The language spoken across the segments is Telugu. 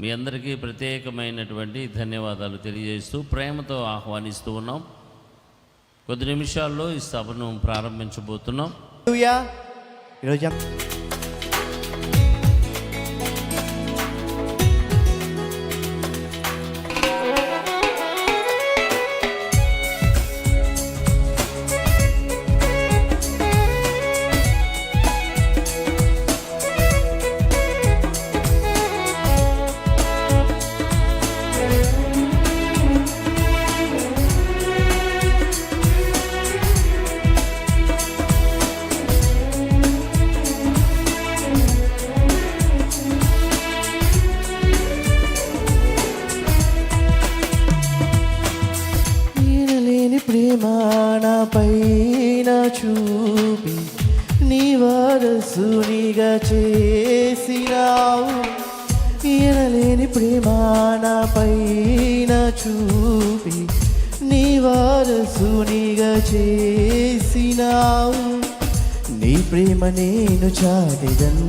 మీ అందరికీ ప్రత్యేకమైనటువంటి ధన్యవాదాలు తెలియజేస్తూ ప్రేమతో ఆహ్వానిస్తూ ఉన్నాం. కొద్ది నిమిషాల్లో ఈ సభను ప్రారంభించబోతున్నాం. ఈరోజు పైన చూపి నీ వారసునిగా చేసినావు. ఈయనలేని ప్రేమ నా పైన చూపి నీ వారసునిగా చేసినావు. నీ ప్రేమ నేను చాటెదన్,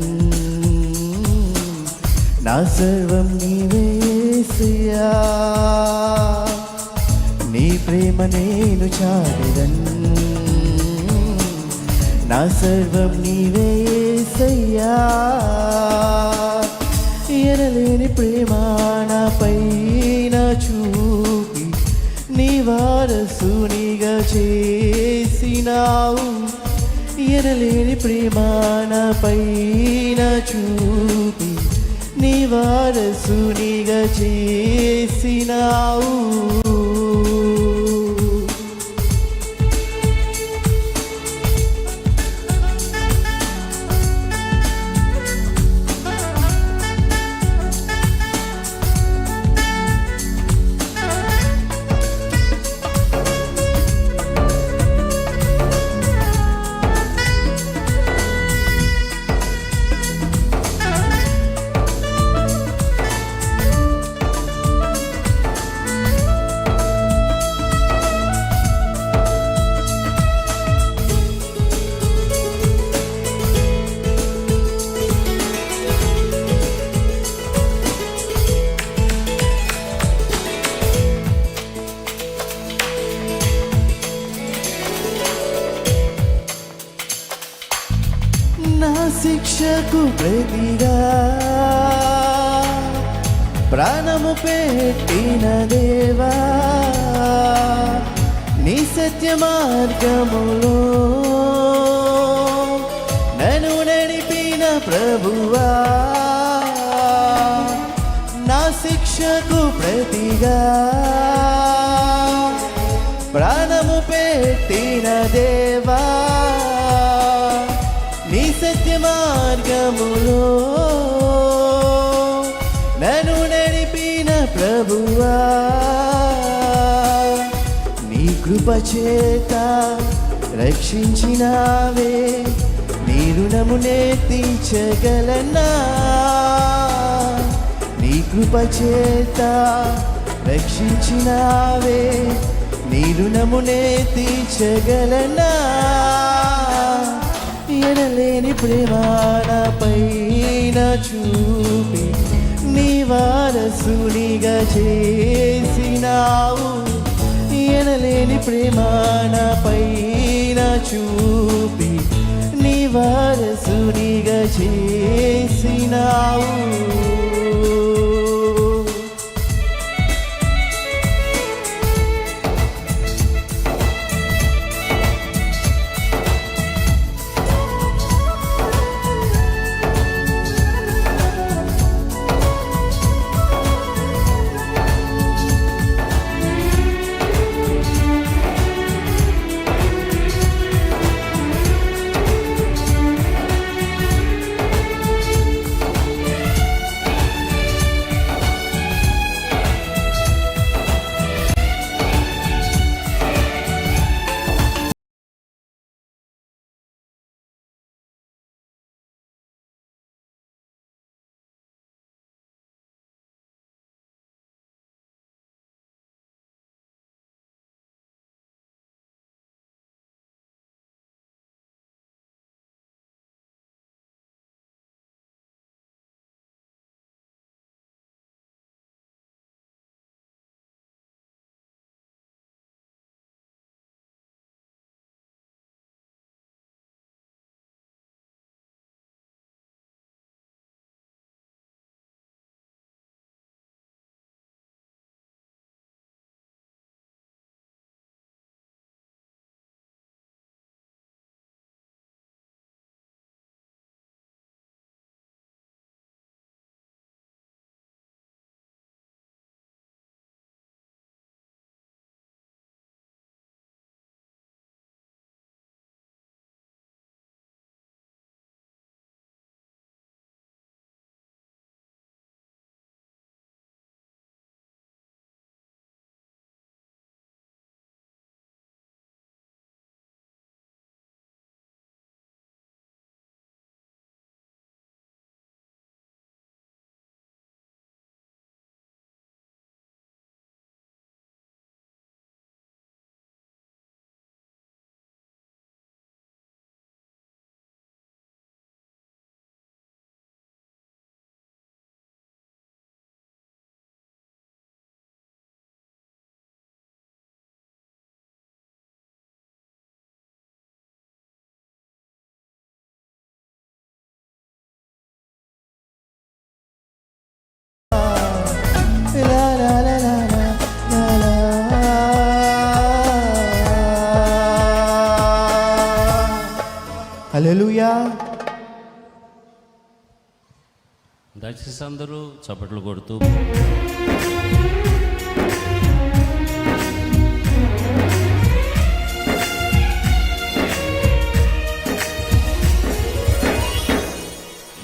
నా సర్వం నీవేసయ్యా. నీ ప్రేమ నేను చాటెదన్, నా సర్వం నీవేసయ్యా. ఎనలేని ప్రేమ నా పైన చూపి నీ వారసునిగా చేసినావు. ఎనలేని ప్రేమ నా పైన చూపి నీ వారసునిగా చేసినావు. నా శిక్షకు ప్రతిగా ప్రాణము పెట్టిన దేవా, నీ సత్య మార్గములో నన్ను నడిపిన ప్రభువా. నా శిక్షకు ప్రతిగా ప్రాణము పెట్టిన దేవా, నీ సత్య మార్గములో నన్ను నడిపిన ప్రభువా. నీ కృప చేత రక్షించినావే, నీ రుణమునే తీర్చగలనా. నీ కృప చేత రక్షించినావే, నీ రుణమునే తీర్చగలనా. ఎనలేని ప్రేమ నా పైన చూపి నీ వారసునిగా చేసినావు. ఎనలేని ప్రేమ నా పైన చూపి నీ వారసునిగా చేసినావు. హల్లెలూయా. దయచేసి అందరూ చప్పట్లు కొడుతూ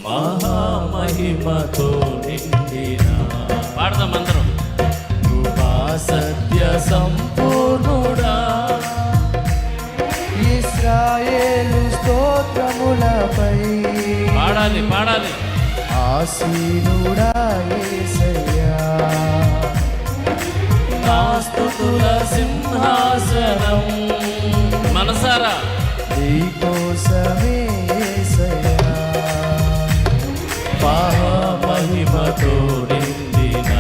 మహామహిమతో నిండిన పాడదాం అందరం. కృపా సత్య సంపూర్ణుడా ఇశ్రాయేలు స్తోత్రములపై పాడాలి పాడాలి. ఆసీనుడా యేసయ్యా. నా స్తుతుల సింహాసనం మనసారా నీకోసమే యేసయ్యా. మహామహిమతో నిండిన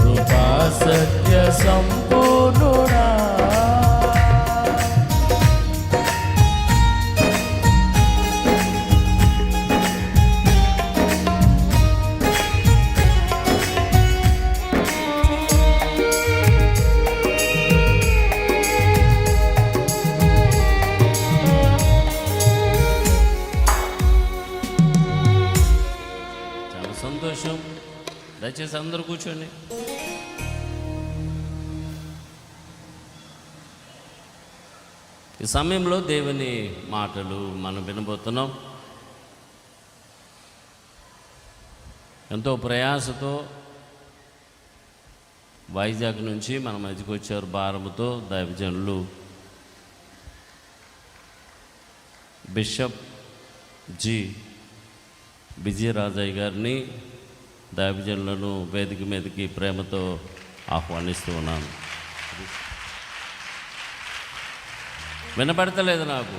కృపా సత్య సంపూర్ణుడా. సంతోషం. దయచేసి అందరూ కూర్చోండి. ఈ సమయంలో దేవుని మాటలు మనం వినబోతున్నాం. ఎంతో ప్రయాసతో వైజాగ్ నుంచి మన మధ్యకు వచ్చారు భారముతో దైవజనులు బిషప్ జి విజయరాజయ్య గారిని, దైవజనులను వేదిక మీదకి ప్రేమతో ఆహ్వానిస్తూ ఉన్నాను. వినపడతలేదు నాకు.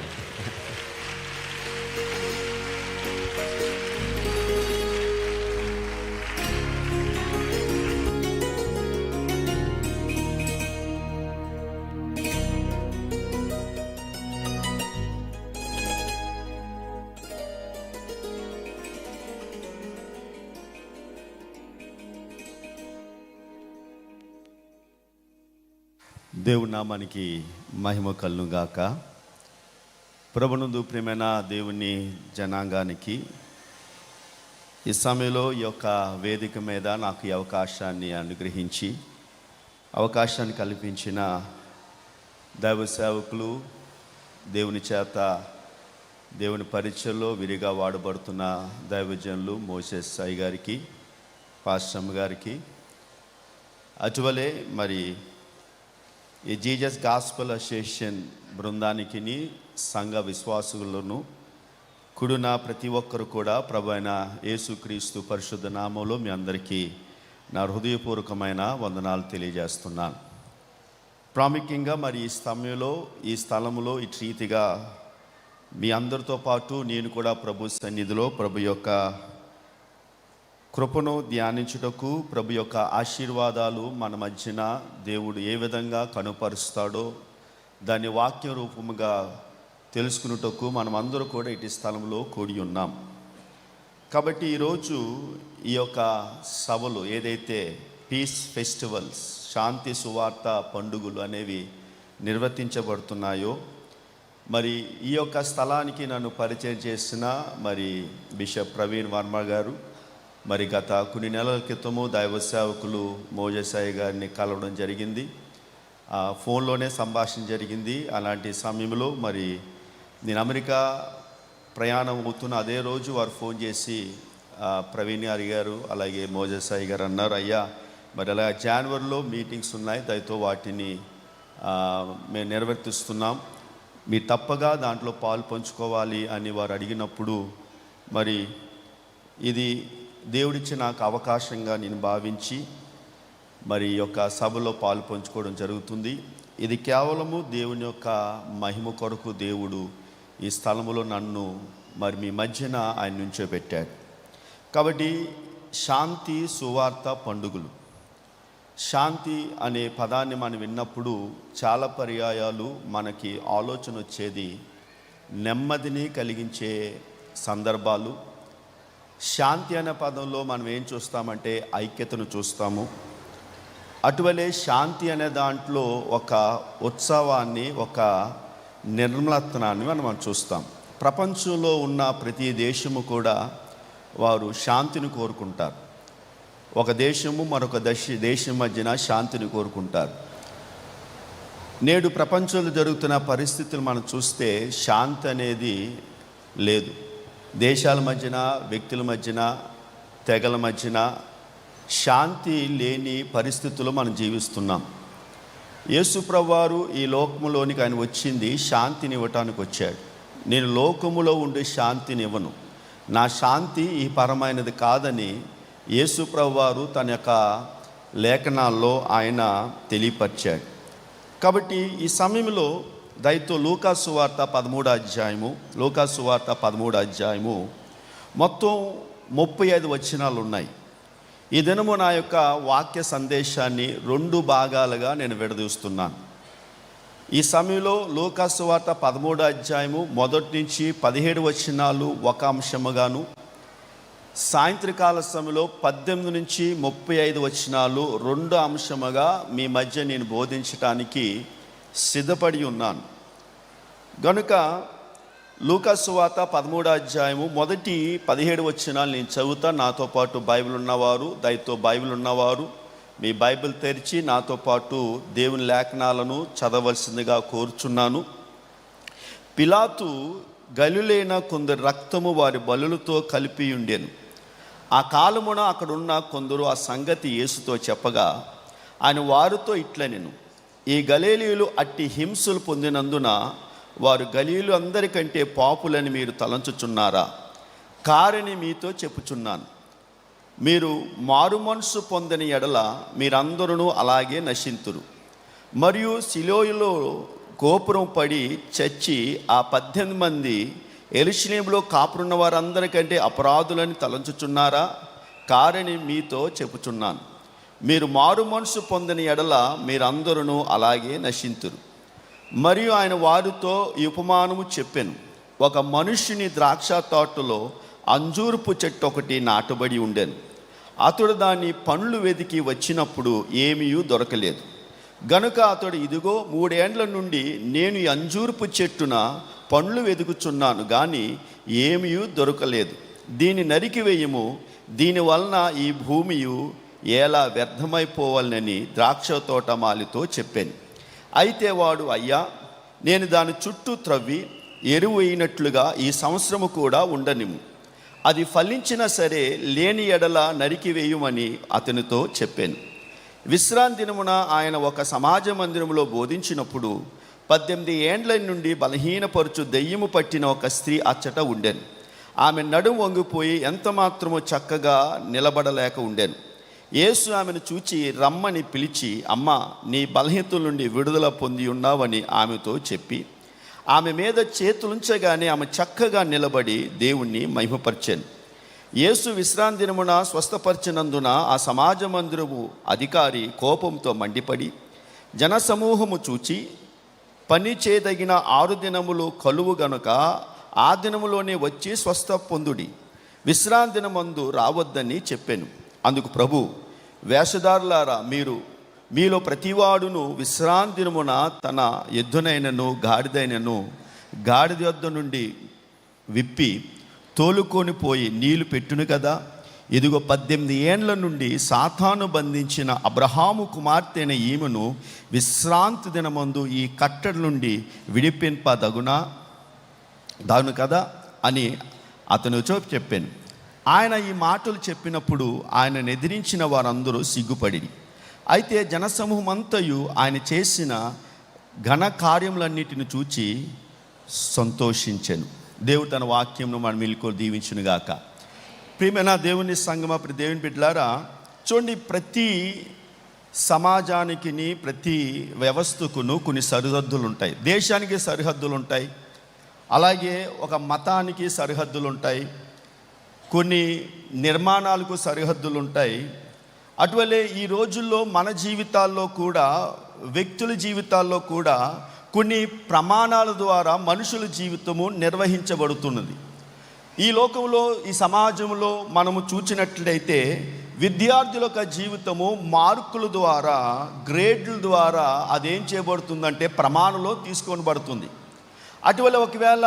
దేవుని నామానికి మహిమ కలుగును గాక. ప్రభునందు ప్రియమైన దేవుని జనాంగానికి ఈ సమయంలో ఈ యొక్క వేదిక మీద నాకు ఈ అవకాశాన్ని అనుగ్రహించి అవకాశాన్ని కల్పించిన దైవ సేవకులు, దేవుని చేత దేవుని పరిచయలో విరిగా వాడబడుతున్న దైవజనులు మోసెస్ సాయి గారికి, పాస్టమ్ గారికి, అటువలే మరి ఈ జీజస్ గాస్పల్ అసోసియేషన్ బృందానికి, సంఘ విశ్వాసులను కుడున ప్రతి ఒక్కరు కూడా ప్రభు అయిన యేసుక్రీస్తు పరిశుద్ధ నామంలో మీ అందరికీ నా హృదయపూర్వకమైన వందనాలు తెలియజేస్తున్నాను. ప్రాముఖ్యంగా మరి ఈ సమయంలో ఈ స్థలంలో ఇటు రీతిగా మీ అందరితో పాటు నేను కూడా ప్రభు సన్నిధిలో ప్రభు యొక్క కృపను ధ్యానించుటకు, ప్రభు యొక్క ఆశీర్వాదాలు మన మధ్యన దేవుడు ఏ విధంగా కనుపరుస్తాడో దాన్ని వాక్య రూపముగా తెలుసుకున్నటకు మనం అందరూ కూడా ఇటు స్థలంలో కూడి ఉన్నాం. కాబట్టి ఈరోజు ఈ యొక్క సభలు ఏదైతే పీస్ ఫెస్టివల్స్, శాంతి సువార్త పండుగలు అనేవి నిర్వర్తించబడుతున్నాయో, మరి ఈ యొక్క స్థలానికి నన్ను పరిచయం చేసిన మరి బిషప్ ప్రవీణ్ వర్మ గారు, మరి గత కొన్ని నెలల క్రితము దైవ సేవకులు మోజసాయి గారిని కలవడం జరిగింది. ఫోన్లోనే సంభాషణ జరిగింది. అలాంటి సమయంలో మరి నేను అమెరికా ప్రయాణం అవుతున్న అదే రోజు వారు ఫోన్ చేసి ప్రవీణ్ గారు అలాగే మోజసాయి గారు అన్నారు, అయ్యా మరి అలా జనవరిలో మీటింగ్స్ ఉన్నాయి, దయతో వాటిని మేము నిర్వర్తిస్తున్నాం, మీరు తప్పగా దాంట్లో పాలు పంచుకోవాలి అని వారు అడిగినప్పుడు మరి ఇది దేవుడిచ్చి నాకు అవకాశంగా నేను భావించి మరి ఈ యొక్క సభలో పాలు పంచుకోవడం జరుగుతుంది. ఇది కేవలము దేవుని యొక్క మహిమ కొరకు దేవుడు ఈ స్థలములో నన్ను మరి మీ మధ్యన ఆయన నుంచోబెట్టాడు. కాబట్టి శాంతి సువార్త పండుగలు, శాంతి అనే పదాన్ని మనం విన్నప్పుడు చాలా పర్యాయాలు మనకి ఆలోచన వచ్చేది నెమ్మదిని కలిగించే సందర్భాలు. శాంతి అనే పదంలో మనం ఏం చూస్తామంటే ఐక్యతను చూస్తాము. అటువలే శాంతి అనే దాంట్లో ఒక ఉత్సవాన్ని, ఒక నిర్మలత్వాన్ని మనం చూస్తాం. ప్రపంచంలో ఉన్న ప్రతి దేశము కూడా వారు శాంతిని కోరుకుంటారు. ఒక దేశము మరొక దేశం మధ్యన శాంతిని కోరుకుంటారు. నేడు ప్రపంచంలో జరుగుతున్న పరిస్థితులు మనం చూస్తే శాంతి అనేది లేదు. దేశాల మధ్యన, వ్యక్తుల మధ్యన, తెగల మధ్యన శాంతి లేని పరిస్థితుల్లో మనం జీవిస్తున్నాం. యేసు ప్రభువారు ఈ లోకములోనికి ఆయన వచ్చింది శాంతిని ఇవ్వటానికి వచ్చాడు. నేను లోకములో ఉండే శాంతిని ఇవ్వను, నా శాంతి ఈ పరమైనది కాదని యేసు ప్రభువారు తన యొక్క లేఖనాల్లో ఆయన తెలియపరిచాడు. కాబట్టి ఈ సమయంలో దయతో లూకా సువార్త 13 అధ్యాయము మొత్తం 35 వచనాలు ఉన్నాయి. ఈ దినము నా యొక్క వాక్య సందేశాన్ని 2 భాగాలుగా నేను విడదీస్తున్నాను. ఈ సమయంలో లూకా సువార్త 13 అధ్యాయము 1 నుంచి 17 వచనాలు ఒక అంశముగాను, సాయంత్రకాల సమయంలో 18 నుంచి 35 వచనాలు 2 అంశముగా మీ మధ్య నేను బోధించటానికి సిద్ధపడి ఉన్నాను. గనుక లూకా సువార్త 13 అధ్యాయము మొదటి 17 వచనాలు నేను చదువుతా. నాతో పాటు బైబిల్ ఉన్నవారు, దయతో బైబిల్ ఉన్నవారు మీ బైబిల్ తెరిచి నాతో పాటు దేవుని లేఖనాలను చదవలసిందిగా కోరుచున్నాను. పిలాతు గలిలైన కొందరు రక్తము వారి బలులతో కలిపి ఉండెను. ఆ కాలమున అక్కడున్న కొందరు ఆ సంగతి యేసుతో చెప్పగా ఆయన వారితో ఇట్లనెను, ఈ గలిలయులు అట్టి హింసలు పొందినందున వారు గలిలయులు అందరికంటే పాపులని మీరు తలంచుచున్నారా? కారని మీతో చెప్పుచున్నాను. మీరు మారు మనసు పొందని ఎడల మీరందరూ అలాగే నశింతురు. మరియు సిలోయలో గోపురం పడి చచ్చి ఆ 18 మంది యెరూషలేములో కాపురున్న వారందరికంటే అపరాధులని తలంచుచున్నారా? కారని మీతో చెప్పుచున్నాను. మీరు మారు మనసు పొందని ఎడల మీరందరూ అలాగే నశింతురు. మరియు ఆయన వారితో ఈ ఉపమానము చెప్పెను. ఒక మనుష్యుని ద్రాక్ష తోటలో అంజూరపు చెట్టు ఒకటి నాటబడి ఉండెను. అతడు దాని పండ్లు వెతికి వచ్చినప్పుడు ఏమీ దొరకలేదు. గనుక అతడు, ఇదిగో 3 ఏండ్ల నుండి నేను ఈ అంజూరపు చెట్టున పండ్లు వెతుకుచున్నాను, కానీ ఏమీ దొరకలేదు. దీన్ని నరికివేయము, దీనివలన ఈ భూమియు ఎలా వ్యర్థమైపోవాలని ద్రాక్ష తోట మాలితో చెప్పాను. అయితే వాడు, అయ్యా, నేను దాని చుట్టూ త్రవ్వి ఎరువు అయినట్లుగా ఈ సంవత్సరము కూడా ఉండనిము, అది ఫలించినా సరే లేని ఎడల నరికివేయమని అతనితో చెప్పాను. విశ్రాంతి దినమున ఆయన ఒక సమాజ మందిరంలో బోధించినప్పుడు 18 ఏండ్ల నుండి బలహీనపరుచు దెయ్యము పట్టిన ఒక స్త్రీ అచ్చట ఉండెను. ఆమె నడుము వంగిపోయి ఎంత మాత్రమో చక్కగా నిలబడలేక ఉండెను. యేసు ఆమెను చూచి రమ్మని పిలిచి, అమ్మ, నీ బలహీనతల నుండి విడుదల పొంది ఉన్నావని ఆమెతో చెప్పి ఆమె మీద చేతులుంచగానే ఆమె చక్కగా నిలబడి దేవుణ్ణి మహిమపరిచాను. యేసు విశ్రాంతి దినమున స్వస్థపరిచినందున ఆ సమాజ మందిరము అధికారి కోపంతో మండిపడి జనసమూహము చూచి, పని చేయదగిన 6 దినములు కలువు గనుక ఆ దినములోనే వచ్చి స్వస్థ పొందుడి, విశ్రాంతి దినమందు రావద్దని చెప్పాను. అందుకు ప్రభు, వేషధారులారా, మీలో ప్రతివాడును విశ్రాంతి దినమున తన ఎద్దునైనను గాడిద యొద్ద నుండి విప్పి తోలుకొని పోయి నీళ్లు పెట్టును కదా. ఇదిగో 18 ఏండ్ల నుండి సాతాను బంధించిన అబ్రహాము కుమార్తె అయిన ఈమెను విశ్రాంతి దినమందు ఈ కట్టడి నుండి దాను కదా అని అతను చెప్పాను. ఆయన ఈ మాటలు చెప్పినప్పుడు ఆయనను ఎదిరించిన వారందరూ సిగ్గుపడి, అయితే జనసమూహం అంతయు ఆయన చేసిన ఘన కార్యములన్నిటిని చూచి సంతోషించెను. దేవుడు తన వాక్యంను మన మిల్కో దీవించునుగాక. ప్రియమైన దేవుని సంగమ, దేవుని బిడ్డలారా, చూడండి, ప్రతి సమాజానికి, ప్రతి వ్యవస్థకును కొన్ని సరిహద్దులు ఉంటాయి. దేశానికి సరిహద్దులు ఉంటాయి, అలాగే ఒక మతానికి సరిహద్దులు ఉంటాయి, కొన్ని నిర్మాణాలకు సరిహద్దులు ఉంటాయి. అటువలే ఈ రోజుల్లో మన జీవితాల్లో కూడా, వ్యక్తుల జీవితాల్లో కూడా కొన్ని ప్రమాణాల ద్వారా మనుషుల జీవితము నిర్వహించబడుతున్నది. ఈ లోకంలో, ఈ సమాజంలో మనము చూచినట్లయితే విద్యార్థుల యొక్క జీవితము మార్కుల ద్వారా, గ్రేడ్ల ద్వారా అదేం చేయబడుతుందంటే ప్రమాణంలో తీసుకొని పడుతుంది. అటువల్ల ఒకవేళ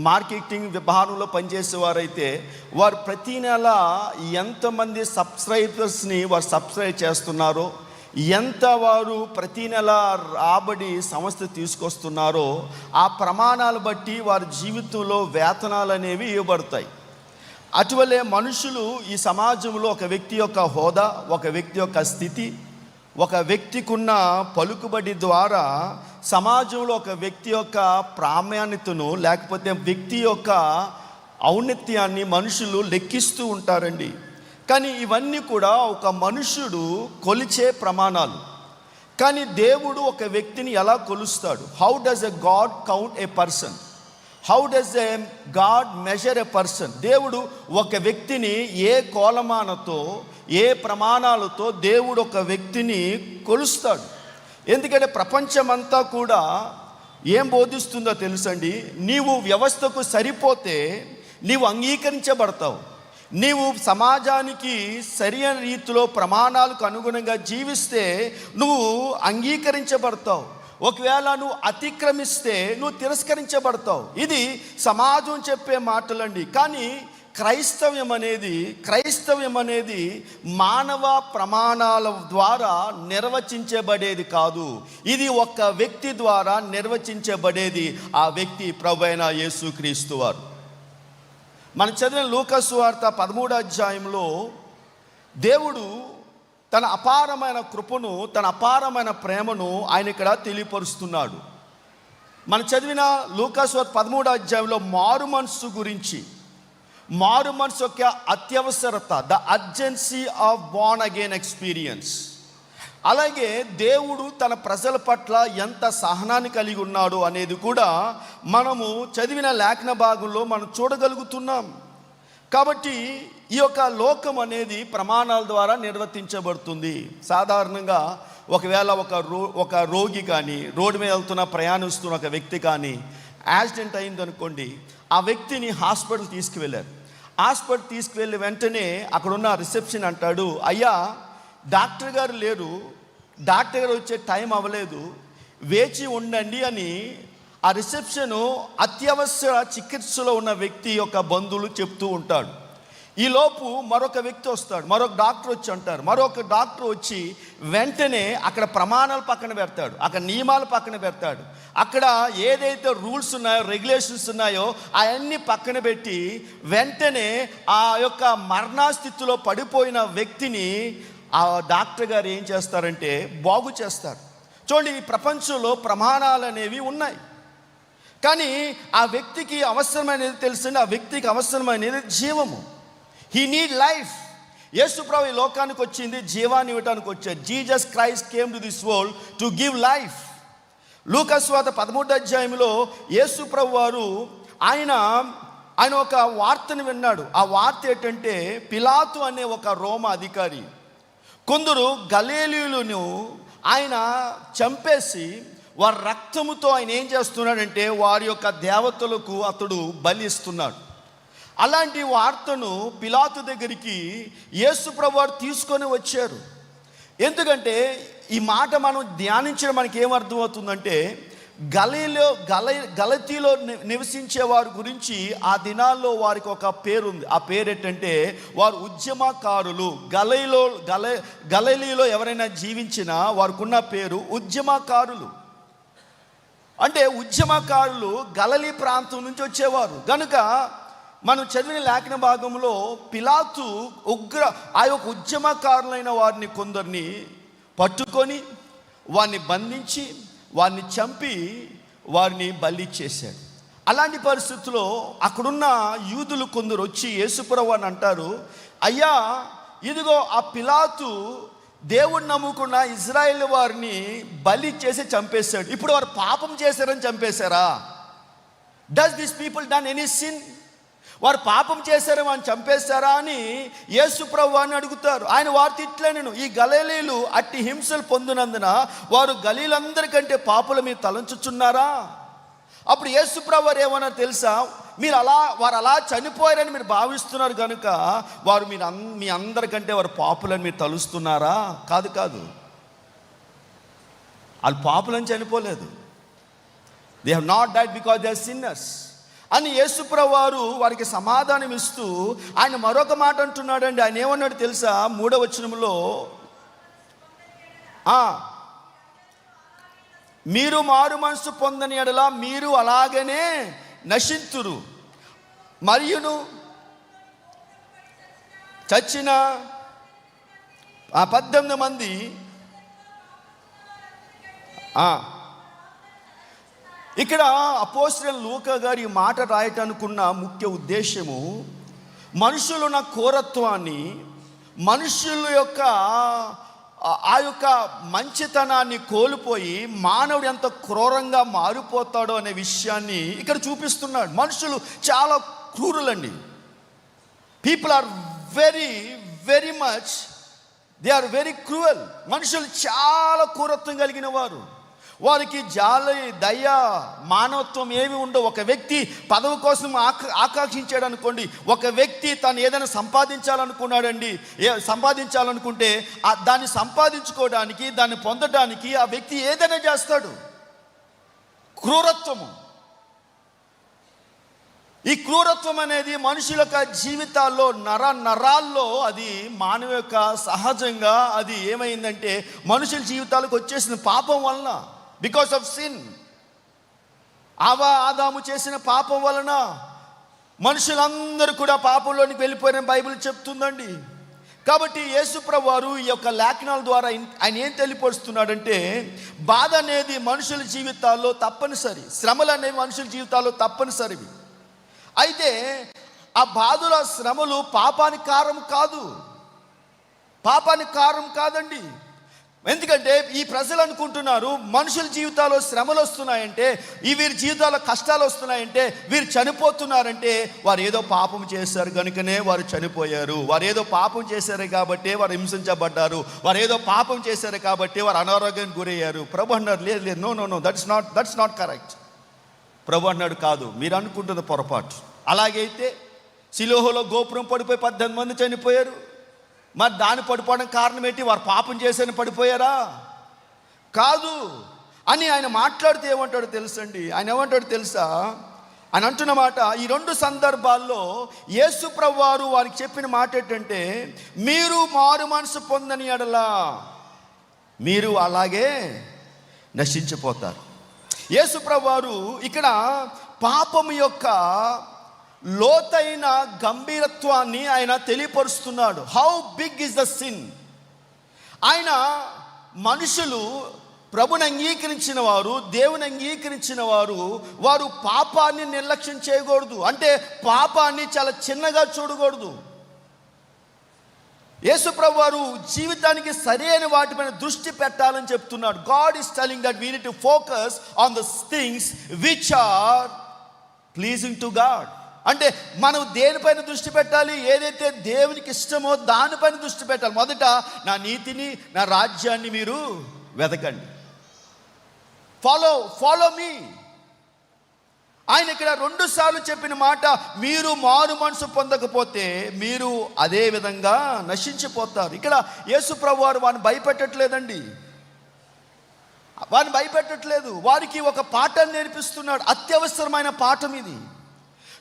మార్కెటింగ్ విభాగంలో పనిచేసేవారైతే వారు ప్రతి నెల ఎంతమంది సబ్స్క్రైబర్స్ని వారు సబ్స్క్రైబ్ చేస్తున్నారో, ఎంత వారు ప్రతి నెల రాబడి సంస్థ తీసుకొస్తున్నారో ఆ ప్రమాణాలు బట్టి వారి జీవితంలో వేతనాలు అనేవి ఇవ్వబడతాయి. అటువలే మనుషులు ఈ సమాజంలో ఒక వ్యక్తి యొక్క హోదా, ఒక వ్యక్తి యొక్క స్థితి, ఒక వ్యక్తికి ఉన్న పలుకుబడి ద్వారా సమాజంలో ఒక వ్యక్తి యొక్క ప్రామాణ్యతను లేకపోతే వ్యక్తి యొక్క ఔన్నత్యాన్ని మనుషులు లెక్కిస్తూ ఉంటారండి. కానీ ఇవన్నీ కూడా ఒక మనుషుడు కొలిచే ప్రమాణాలు. కానీ దేవుడు ఒక వ్యక్తిని ఎలా కొలుస్తాడు? How does a God count a person? How does a God measure a person? దేవుడు ఒక వ్యక్తిని ఏ కొలమానతో, ఏ ప్రమాణాలతో దేవుడు ఒక వ్యక్తిని కొలుస్తాడు? ఎందుకంటే ప్రపంచమంతా కూడా ఏం బోధిస్తుందో తెలుసండి. నీవు వ్యవస్థకు సరిపోతే నీవు అంగీకరించబడతావు. నీవు సమాజానికి సరైన రీతిలో ప్రమాణాలకు అనుగుణంగా జీవిస్తే నువ్వు అంగీకరించబడతావు. ఒకవేళ నువ్వు అతిక్రమిస్తే నువ్వు తిరస్కరించబడతావు. ఇది సమాజం చెప్పే మాటలండి. కానీ క్రైస్తవ్యం అనేది మానవ ప్రమాణాల ద్వారా నిర్వచించబడేది కాదు. ఇది ఒక వ్యక్తి ద్వారా నిర్వచించబడేది. ఆ వ్యక్తి ప్రభువైన యేసుక్రీస్తు వారు. మనం చదివిన లూకా సువార్త 13వ అధ్యాయంలో దేవుడు తన అపారమైన కృపను, తన అపారమైన ప్రేమను ఆయన ఇక్కడ తెలియపరుస్తున్నాడు. మనం చదివిన లూకా సువార్త 13వ అధ్యాయంలో మారు మనసు గురించి, మారు మనసు యొక్క అత్యవసరత, the urgency of born again experience. అలాగే దేవుడు తన ప్రజల పట్ల ఎంత సహనాన్ని కలిగి ఉన్నాడు అనేది కూడా మనము చదివిన లేఖన భాగంలో మనం చూడగలుగుతున్నాం. కాబట్టి ఈ యొక్క లోకం అనేది ప్రమాణాల ద్వారా నిర్వర్తించబడుతుంది. సాధారణంగా ఒకవేళ ఒక రోగి కానీ, రోడ్డు మీద వెళ్తున్న ప్రయాణిస్తున్న ఒక వ్యక్తి కానీ యాక్సిడెంట్ అయిందనుకోండి, ఆ వ్యక్తిని హాస్పిటల్ తీసుకువెళ్ళారు. హాస్పిటల్ తీసుకువెళ్ళి వెంటనే అక్కడున్న రిసెప్షన్ అంటాడు, అయ్యా డాక్టర్ గారు లేరు, డాక్టర్ గారు వచ్చే టైం అవ్వలేదు, వేచి ఉండండి అని ఆ రిసెప్షను అత్యవసర చికిత్సలో ఉన్న వ్యక్తి యొక్క బంధువులు చెప్తూ ఉంటాడు. ఈలోపు మరొక వ్యక్తి వస్తాడు, మరొక డాక్టర్ వచ్చి అంటారు. మరొక డాక్టర్ వచ్చి వెంటనే అక్కడ ప్రమాణాలు పక్కన పెడతాడు, అక్కడ నియమాలు పక్కన పెడతాడు, అక్కడ ఏదైతే రూల్స్ ఉన్నాయో, రెగ్యులేషన్స్ ఉన్నాయో అవన్నీ పక్కన పెట్టి వెంటనే ఆ యొక్క మరణాస్థితిలో పడిపోయిన వ్యక్తిని ఆ డాక్టర్ గారు ఏం చేస్తారంటే బాగు చేస్తారు. చూడండి, ఈ ప్రపంచంలో ప్రమాణాలు అనేవి ఉన్నాయి. కానీ ఆ వ్యక్తికి అవసరమైనది తెలుసండి, ఆ వ్యక్తికి అవసరమైనది జీవము. He need life. యేసుప్రభు ఈ లోకానికి వచ్చింది జీవాన్ని ఇవ్వడానికి వచ్చారు. Jesus Christ came to this world to give life. Luka సువార్త 13వ అధ్యాయంలో యేసుప్రభు వారు ఆయన ఒక వార్తను విన్నాడు. ఆ వార్త ఏంటంటే, పిలాతు అనే ఒక రోమ అధికారి కొందరు గలీలీయులను ఆయన చంపేసి వారి రక్తముతో ఆయన ఏం చేస్తున్నాడంటే వారి యొక్క దేవతలకు అతడు బలి ఇస్తున్నాడు. అలాంటి వార్తను పిలాతు దగ్గరికి యేసుప్రభు వారు తీసుకొని వచ్చారు. ఎందుకంటే ఈ మాట మనం ధ్యానించడం మనకి ఏమర్థమవుతుందంటే, గలతీలో నివసించే వారి గురించి ఆ దినాల్లో వారికి ఒక పేరు ఉంది. ఆ పేరు ఏంటంటే వారు ఉద్యమకారులు. గలీలీలో ఎవరైనా జీవించినా వారికి ఉన్న పేరు ఉద్యమకారులు. అంటే ఉద్యమకారులు గలిలీ ప్రాంతం నుంచి వచ్చేవారు. కనుక మనం చదివిన లేఖన భాగంలో పిలాతు ఆ యొక్క ఉద్యమకారులైన వారిని కొందరిని పట్టుకొని వారిని బంధించి వారిని చంపి వారిని బలి చేశాడు. అలాంటి పరిస్థితుల్లో అక్కడున్న యూదులు కొందరు వచ్చి యేసుప్రభు అని అంటారు, అయ్యా ఇదిగో ఆ పిలాతు దేవుడు నమ్ముకున్న ఇజ్రాయేల్ వారిని బలి చేసి చంపేశాడు. ఇప్పుడు వారు పాపం చేశారని చంపేశారా? Does this people done any sin? వారు పాపం చేశారు అని చంపేశారా అని యేసుప్రభు అని అడుగుతారు. ఆయన వారు తిట్లేను, ఈ గలీలీలు అట్టి హింసలు పొందినందున వారు గలీలందరికంటే పాపుల మీద తలంచుచున్నారా? అప్పుడు యేసుప్రభు వారు ఏమన్నారు తెలుసా? వారు అలా చనిపోయారని మీరు భావిస్తున్నారు కనుక వారు మీ అందరికంటే వారు పాపులని మీరు తలుస్తున్నారా? కాదు, వాళ్ళు పాపులని చనిపోలేదు. They have not died because they are sinners అని యేసుప్రభువు వారు వారికి సమాధానం ఇస్తూ ఆయన మరొక మాట అంటున్నాడండి. ఆయన ఏమన్నాడు తెలుసా? 3వ వచనంలో, మీరు మారు మనసు పొందని ఎడల మీరు అలాగనే నశింతురు, మరియును చచ్చిన 18 మంది ఇక్కడ అపోస్తలుడైన లూకా గారు ఈ మాట రాయటానుకున్న ముఖ్య ఉద్దేశము, మనుషులున్న కోరత్వాన్ని, మనుషుల యొక్క ఆ యొక్క మంచితనాన్ని కోల్పోయి మానవుడు ఎంత క్రూరంగా మారిపోతాడో అనే విషయాన్ని ఇక్కడ చూపిస్తున్నాడు. మనుషులు చాలా క్రూరులండి. People are very very much, they are very cruel. మనుషులు చాలా క్రూరత్వం కలిగిన వారు. వారికి జాలి, దయ, మానవత్వం ఏమి ఉండవు. ఒక వ్యక్తి పదవి కోసం ఆకాంక్షించాడు అనుకోండి, ఒక వ్యక్తి తను ఏదైనా సంపాదించాలనుకుంటే దాన్ని సంపాదించుకోవడానికి, దాన్ని పొందడానికి ఆ వ్యక్తి ఏదైనా చేస్తాడు. క్రూరత్వము, ఈ క్రూరత్వం అనేది మనుషుల యొక్క జీవితాల్లో నరాల్లో అది మానవ యొక్క సహజంగా అది ఏమైందంటే మనుషుల జీవితాలకు వచ్చేసిన పాపం వలన, బికాస్ ఆఫ్ సిన్. ఆదాము చేసిన పాపం వలన మనుషులందరూ కూడా పాపంలోనికి వెళ్ళిపోయిన బైబిల్ చెప్తుందండి. కాబట్టి యేసుప్రభువు వారు ఈ యొక్క లేఖనాల ద్వారా ఆయన ఏం తెలియపరుస్తున్నాడంటే, బాధ అనేది మనుషుల జీవితాల్లో తప్పనిసరి, శ్రమలు అనేవి మనుషుల జీవితాల్లో తప్పనిసరివి. అయితే ఆ బాధల శ్రమలు పాపానికి కారణం కాదండి. ఎందుకంటే ఈ ప్రజలు అనుకుంటున్నారు మనుషుల జీవితాల్లో శ్రమలు వస్తున్నాయంటే, వీరి జీవితాల్లో కష్టాలు వస్తున్నాయంటే, వీరు చనిపోతున్నారంటే వారు ఏదో పాపం చేశారు కనుకనే వారు చనిపోయారు, వారు ఏదో పాపం చేశారు కాబట్టి వారు హింసించబడ్డారు, వారు ఏదో పాపం చేశారు కాబట్టి వారు అనారోగ్యానికి గురయ్యారు. ప్రభు అన్నారు, లేదు, నో, దట్స్ నాట్ కరెక్ట్. ప్రభు అన్నాడు, కాదు, మీరు అనుకుంటున్న పొరపాటు. అలాగైతే సిలోహలో గోపురం పడిపోయి 18 మంది చనిపోయారు. మరి దాని పడిపోవడం కారణం ఏంటి? వారు పాపం చేసేని పడిపోయారా? కాదు అని ఆయన మాట్లాడితే ఏమంటాడో తెలుసండి. ఆయన ఏమంటాడో తెలుసా? ఆయన అంటున్న మాట, ఈ 2 సందర్భాల్లో యేసుప్రభువు వారు వారికి చెప్పిన మాట ఏంటంటే, మీరు మారు మనసు పొందని ఎడల మీరు అలాగే నశించిపోతారు. యేసుప్రభువు వారు ఇక్కడ పాపము యొక్క లోతైన గంభీరత్వాన్ని ఆయన తెలియపరుస్తున్నాడు. How big is the sin. ఆయన మనుషులు ప్రభుని అంగీకరించిన వారు, దేవుని అంగీకరించిన వారు పాపాన్ని నిర్లక్ష్యం చేయకూడదు. అంటే పాపాన్ని చాలా చిన్నగా చూడకూడదు. యేసుప్రభువు వారు జీవితానికి సరైన వాటిపైన దృష్టి పెట్టాలని చెప్తున్నాడు. God is telling that we need to focus on the things which are pleasing to God. అంటే మనం దేనిపైన దృష్టి పెట్టాలి? ఏదైతే దేవునికి ఇష్టమో దానిపైన దృష్టి పెట్టాలి. మొదట నా నీతిని, నా రాజ్యాన్ని మీరు వెతకండి. Follow me. ఆయన ఇక్కడ 2 సార్లు చెప్పిన మాట, మీరు మారు మనసు పొందకపోతే మీరు అదే విధంగా నశించిపోతారు. ఇక్కడ యేసుప్రభువు వారు వారిని భయపెట్టట్లేదండి, వారికి ఒక పాఠాన్ని నేర్పిస్తున్నాడు. అత్యవసరమైన పాఠం ఇది.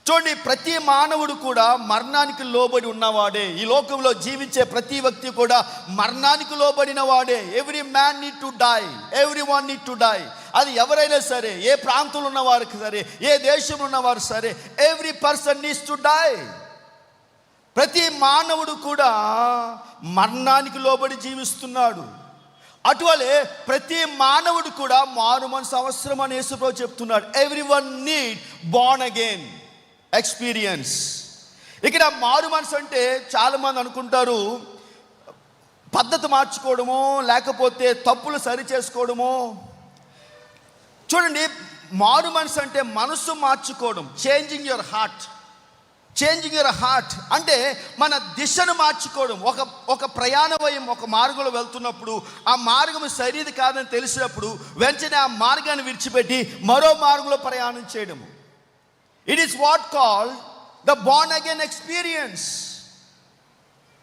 చూడండి, ప్రతి మానవుడు కూడా మరణానికి లోబడి ఉన్నవాడే. ఈ లోకంలో జీవించే ప్రతి వ్యక్తి కూడా మరణానికి లోబడిన వాడే. Every man need to die, every one need to die. అది ఎవరైనా సరే, ఏ ప్రాంతంలో ఉన్నవారికి సరే, ఏ దేశంలో ఉన్నవారు సరే, every person needs to die. ప్రతి మానవుడు కూడా మరణానికి లోబడి జీవిస్తున్నాడు. అటువలే ప్రతి మానవుడు కూడా మారు మనసు అవసరం అని యేసుప్రభువు చెప్తున్నాడు. Every one need Born again experience. ఇక్కడ మారు మనసు అంటే చాలామంది అనుకుంటారు పద్ధతి మార్చుకోవడమో, లేకపోతే తప్పులు సరి చేసుకోవడమో. చూడండి, మారు మనసు అంటే మనసు మార్చుకోవడం, చేంజింగ్ యువర్ హార్ట్ అంటే మన దిశను మార్చుకోవడం. ఒక ప్రయాణం ఒక మార్గంలో వెళ్తున్నప్పుడు ఆ మార్గం సరిది కాదని తెలిసినప్పుడు వెంటనే ఆ మార్గాన్ని విడిచిపెట్టి మరో మార్గంలో ప్రయాణం చేయడము. It is what called the born again experience.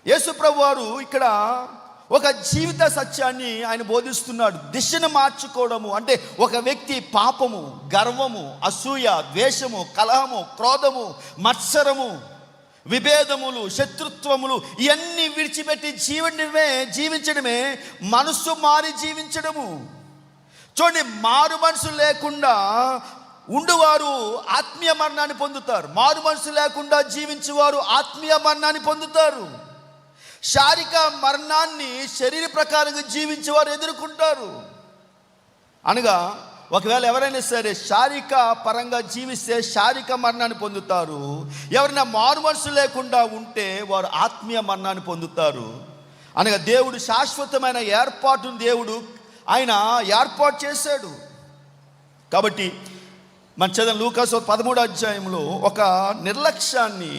యేసుప్రభువు వారు ఇక్కడ ఒక జీవిత సత్యాన్ని ఆయన బోధిస్తున్నాడు. దిశను మార్చుకోవడము అంటే ఒక వ్యక్తి పాపము, గర్వము, అసూయ, ద్వేషము, కలహము, క్రోధము, మత్సరము, విభేదములు, శత్రుత్వములు ఇవన్నీ విడిచిపెట్టి జీవించడమే మనసు మారి జీవించడము. చూడండి, మారు మనసు లేకుండా ఉండువారు ఆత్మీయ మరణాన్ని పొందుతారు. మారు మనసు లేకుండా జీవించేవారు ఆత్మీయ మరణాన్ని పొందుతారు. శారీరక మరణాన్ని శరీర ప్రకారంగా జీవించేవారు ఎదుర్కొంటారు. అనగా ఒకవేళ ఎవరైనా సరే శారీరక పరంగా జీవిస్తే శారీరక మరణాన్ని పొందుతారు. ఎవరైనా మారు మనసు లేకుండా ఉంటే వారు ఆత్మీయ మరణాన్ని పొందుతారు. అనగా దేవుడు శాశ్వతమైన ఏర్పాటును ఆయన ఏర్పాటు చేశాడు. కాబట్టి మన చదివిన లూకాసు 13వ అధ్యాయంలో ఒక నిర్లక్ష్యాన్ని,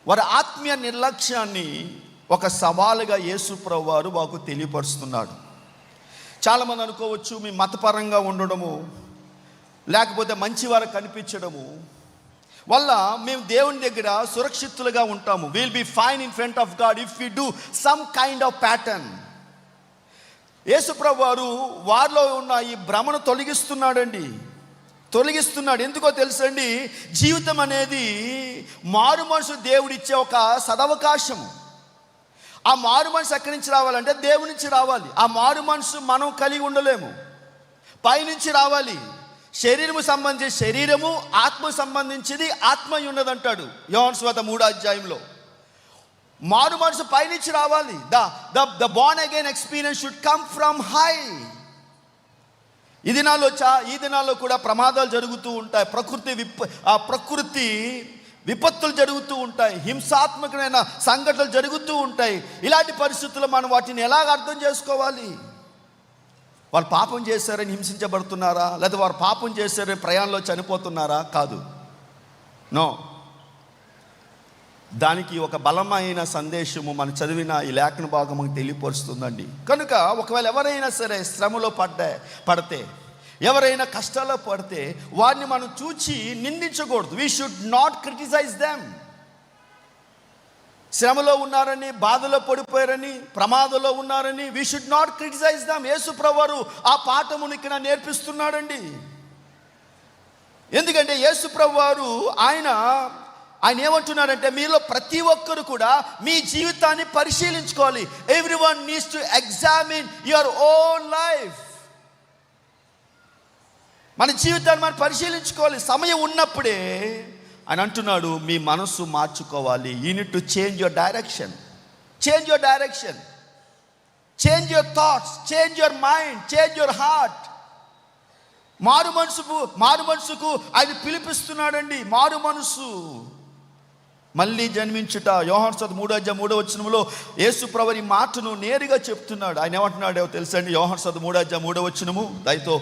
వారి ఆత్మీయ నిర్లక్ష్యాన్ని ఒక సవాలుగా యేసు ప్రభువు వారు మాకు తెలియపరుస్తున్నాడు. చాలామంది అనుకోవచ్చు, మీ మతపరంగా ఉండడము లేకపోతే మంచివారు కనిపించడము వల్ల మేము దేవుని దగ్గర సురక్షితులుగా ఉంటాము. Will be fine in front of God if we do some kind of pattern. Yesu ప్రభువు వారు వారిలో ఉన్న ఈ భ్రమను తొలగిస్తున్నాడు. ఎందుకో తెలుసండి, జీవితం అనేది మారు మనసు దేవుడిచ్చే ఒక సదవకాశము. ఆ మారు మనసు ఎక్కడి నుంచి రావాలంటే దేవుడి నుంచి రావాలి. ఆ మారు మనసు మనం కలిగి ఉండలేము, పైనుంచి రావాలి. శరీరము సంబంధించి శరీరము, ఆత్మ సంబంధించింది ఆత్మ ఉన్నదంటాడు యోహాను సువార్త 3వ అధ్యాయంలో. మారు మనసు పైనుంచి రావాలి. The born again experience should come from high. ఈ దినాల్లో కూడా ప్రమాదాలు జరుగుతూ ఉంటాయి. ప్రకృతి విపత్తులు జరుగుతూ ఉంటాయి. హింసాత్మకమైన సంఘటనలు జరుగుతూ ఉంటాయి. ఇలాంటి పరిస్థితుల్లో మనం వాటిని ఎలాగ అర్థం చేసుకోవాలి? వాళ్ళు పాపం చేశారని హింసించబడుతున్నారా, లేదా వారు పాపం చేశారని ప్రయాణంలో చనిపోతున్నారా? కాదు, నో. దానికి ఒక బలమైన సందేశము మనం చదివిన ఈ లేఖన భాగం మనకు తెలియపరుస్తుందండి. కనుక ఒకవేళ ఎవరైనా సరే శ్రమలో పడితే, ఎవరైనా కష్టాల్లో పడితే వారిని మనం చూచి నిందించకూడదు. We should not criticize them. శ్రమలో ఉన్నారని, బాధలో పడిపోయారని, ప్రమాదంలో ఉన్నారని we should not criticize them. Yesu ప్రభువు ఆ పాఠమును ఇక్కడ నేర్పిస్తున్నాడండి. ఎందుకంటే యేసు ప్రభువు ఆయన ఏమంటున్నారంటే, మీలో ప్రతి ఒక్కరు కూడా మీ జీవితాన్ని పరిశీలించుకోవాలి. Everyone needs to examine your own life. మన జీవితాన్ని మనం పరిశీలించుకోవాలి. సమయం ఉన్నప్పుడే ఆయన అంటున్నాడు, మీ మనసు మార్చుకోవాలి. You need to change your direction, change your thoughts, change your mind, change your heart. మారు మనసుకు ఆయన పిలిపిస్తున్నాడండి. మారు మనసు, మళ్ళీ జన్మించుట. యోహాను సువార్త 3వ అధ్యాయం 3వ వచనంలో యేసు ప్రభువు ఈ మాటను నేరుగా చెప్తున్నాడు. ఆయన ఏమంటున్నాడో తెలుసండి? యోహాను సువార్త 3వ అధ్యాయం 3వ వచనము, దయతో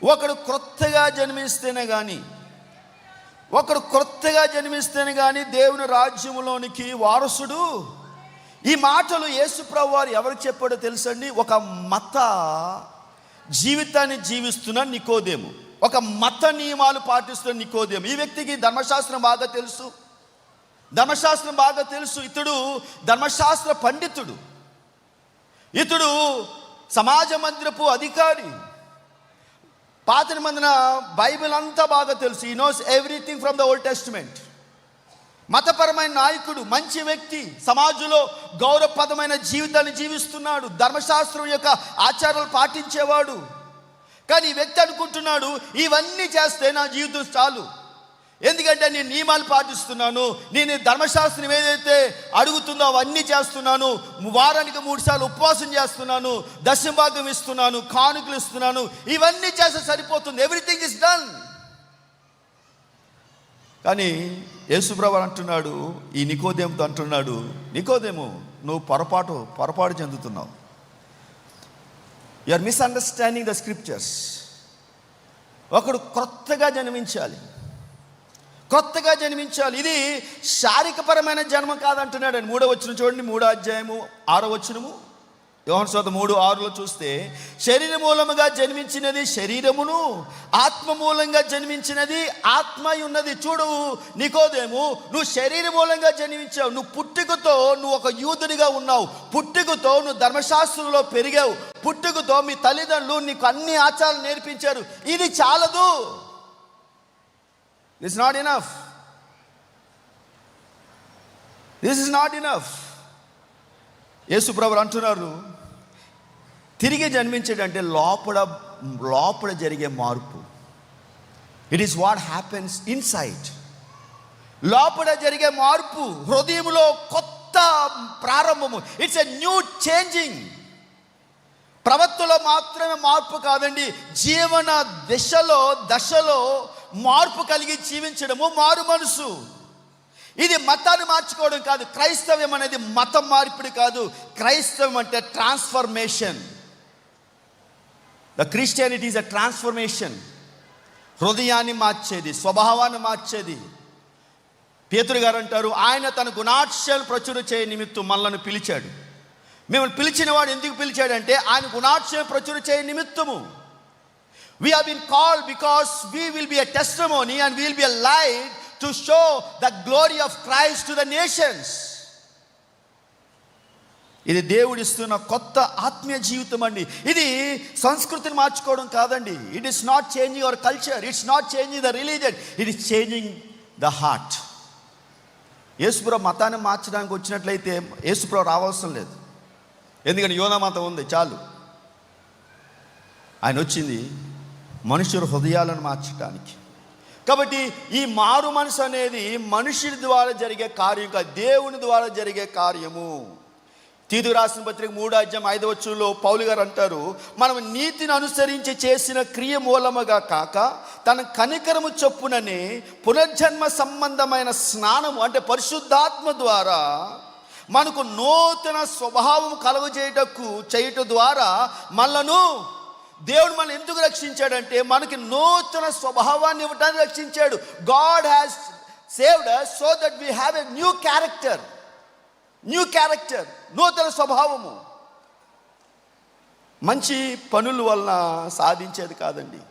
ఒకడు క్రొత్తగా జన్మిస్తేనే కానీ దేవుని రాజ్యములోనికి వారసుడు. ఈ మాటలు యేసు ప్రభువు వారు ఎవరికి చెప్పాడో తెలుసండి? ఒక మత జీవితాన్ని జీవిస్తున్న నికోదేము, ఒక మత నియమాలు పాటిస్తున్న నికోదేము. ఈ వ్యక్తికి ధర్మశాస్త్రం బాగా తెలుసు. ఇతడు ధర్మశాస్త్ర పండితుడు, ఇతడు సమాజ మందిరపు అధికారి. పాత నిబంధన బైబిల్ అంతా బాగా తెలుసు. He knows everything from the old testament. మతపరమైన నాయకుడు, మంచి వ్యక్తి, సమాజంలో గౌరవప్రదమైన జీవితాన్ని జీవిస్తున్నాడు, ధర్మశాస్త్రం యొక్క ఆచారాలు పాటించేవాడు. కానీ ఈ వ్యక్తి అనుకుంటున్నాడు, ఇవన్నీ చేస్తే నా జీవితం చాలు, ఎందుకంటే నేను నియమాలు పాటిస్తున్నాను, నేను ధర్మశాస్త్రం ఏదైతే అడుగుతుందో అవన్నీ చేస్తున్నాను, వారానికి 3 సార్లు ఉపవాసం చేస్తున్నాను, దశమభాగం ఇస్తున్నాను, కానుకలు ఇస్తున్నాను, ఇవన్నీ చేస్తే సరిపోతుంది, ఎవ్రీథింగ్ ఇస్ డన్. కానీ యేసుప్రభు అంటున్నాడు, ఈ నికోదేముతో అంటున్నాడు, నికోదేము నువ్వు పొరపాటు చెందుతున్నావు. You are misunderstanding the scriptures. ఒకడు క్రొత్తగా జన్మించాలి. ఇది శారీరకపరమైన జన్మ కాదంటున్నాడు. 3వ వచనం చూడండి, 3వ అధ్యాయము 6వ వచనము. యోహాను సువార్త 3:6 చూస్తే శరీర మూలముగా జన్మించినది శరీరమును, ఆత్మ మూలంగా జన్మించినది ఆత్మ ఉన్నది. చూడు నికోదేము, నువ్వు శరీర మూలంగా జన్మించావు. నువ్వు పుట్టుకతో నువ్వు ఒక యూదుడిగా ఉన్నావు. పుట్టుకతో నువ్వు ధర్మశాస్త్రంలో పెరిగావు. పుట్టుకతో మీ తల్లిదండ్రులు నీకు అన్ని ఆచారాలు నేర్పించారు. ఇది చాలదు. This not enough. This is not enough. Yesu ప్రభువు అంటున్నారు, తిరిగి జన్మించేటంటే లోపల జరిగే మార్పు. It is what happens inside. లోపల జరిగే మార్పు, హృదయంలో కొత్త ప్రారంభము. It's a new changing. ప్రవర్తనలో మాత్రమే మార్పు కాదండి, జీవన దశలో మార్పు కలిగి జీవించడము మారు మనసు. ఇది మతాన్ని మార్చుకోవడం కాదు. క్రైస్తవ్యం అనేది మతం మార్పిడి కాదు. క్రైస్తవం అంటే transformation. The Christianity is a transformation. హృదయాన్ని మార్చేది, స్వభావాన్ని మార్చేది. పేతురు గారు అంటారు, ఆయన తన గుణాక్షయాలు ప్రచుర చేయ నిమిత్తం మనల్ని పిలిచాడు. మిమ్మల్ని పిలిచిన వాడు ఎందుకు పిలిచాడంటే ఆయన గుణాక్షయం ప్రచుర చేయ నిమిత్తము. We have been called because we will be a testimony and we will be a light to show the glory of Christ to the nations. ఇది దేవుడిస్తున్న కొత్త ఆత్మీయ జీవితం అండి. ఇది సంస్కృతిని మార్చుకోవడం కాదండి. It is not changing our culture, it's not changing the religion, it is changing the heart. యేసుప్రభు మతాన్ని మార్చడానికి వచ్చినట్లయితే యేసుప్రభు రావాల్సిన లేదు. ఎందుకంటే యోనా మతం ఉంది, చాలు. ఆయన వచ్చింది మనుషుల హృదయాలను మార్చడానికి. కాబట్టి ఈ మారు మనసు అనేది మనుషుడి ద్వారా జరిగే కార్యం కాదు, దేవుని ద్వారా జరిగే కార్యము. తీతు రాసిన పత్రిక 3:5 పౌలు గారు అంటారు, మనం నీతిని అనుసరించి చేసిన క్రియ మూలముగా కాక తన కనికరము చొప్పుననే పునర్జన్మ సంబంధమైన స్నానము అంటే పరిశుద్ధాత్మ ద్వారా మనకు నూతన స్వభావం చేయటం ద్వారా మనలను దేవుడు మనం ఎందుకు రక్షించాడంటే మనకి నూతన స్వభావాన్ని ఇవ్వడానికి రక్షించాడు. God has saved us so that we have a new character, నూతన స్వభావము. మంచి పనుల వలన సాధించేది కాదండి.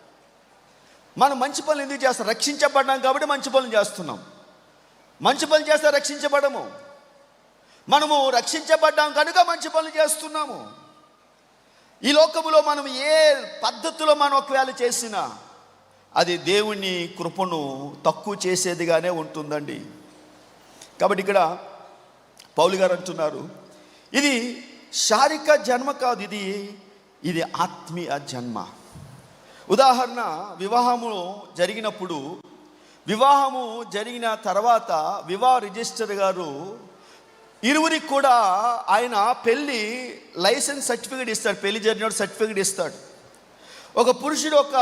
మనం మంచి పనులు ఎందుకు చేస్తాం? రక్షించబడ్డాం కాబట్టి మంచి పనులు చేస్తున్నాం. మంచి పనులు చేస్తే రక్షించబడము. మనము రక్షించబడ్డాం కనుక మంచి పనులు చేస్తున్నాము. ఈ లోకములో మనం ఏ పద్ధతిలో మనం ఒకవేళ చేసినా అది దేవుని కృపను తక్కువ చేసేదిగానే ఉంటుందండి. కాబట్టి ఇక్కడ పౌలు గారు అంటున్నారు, ఇది శారీరక జన్మ కాదు, ఇది ఆత్మీయ జన్మ. ఉదాహరణ, వివాహము జరిగిన తర్వాత వివాహ రిజిస్టర్ గారు ఇరువురికి కూడా ఆయన పెళ్ళి లైసెన్స్ సర్టిఫికేట్ ఇస్తాడు, పెళ్లి జరిగిన సర్టిఫికేట్ ఇస్తాడు. ఒక పురుషుడు ఒక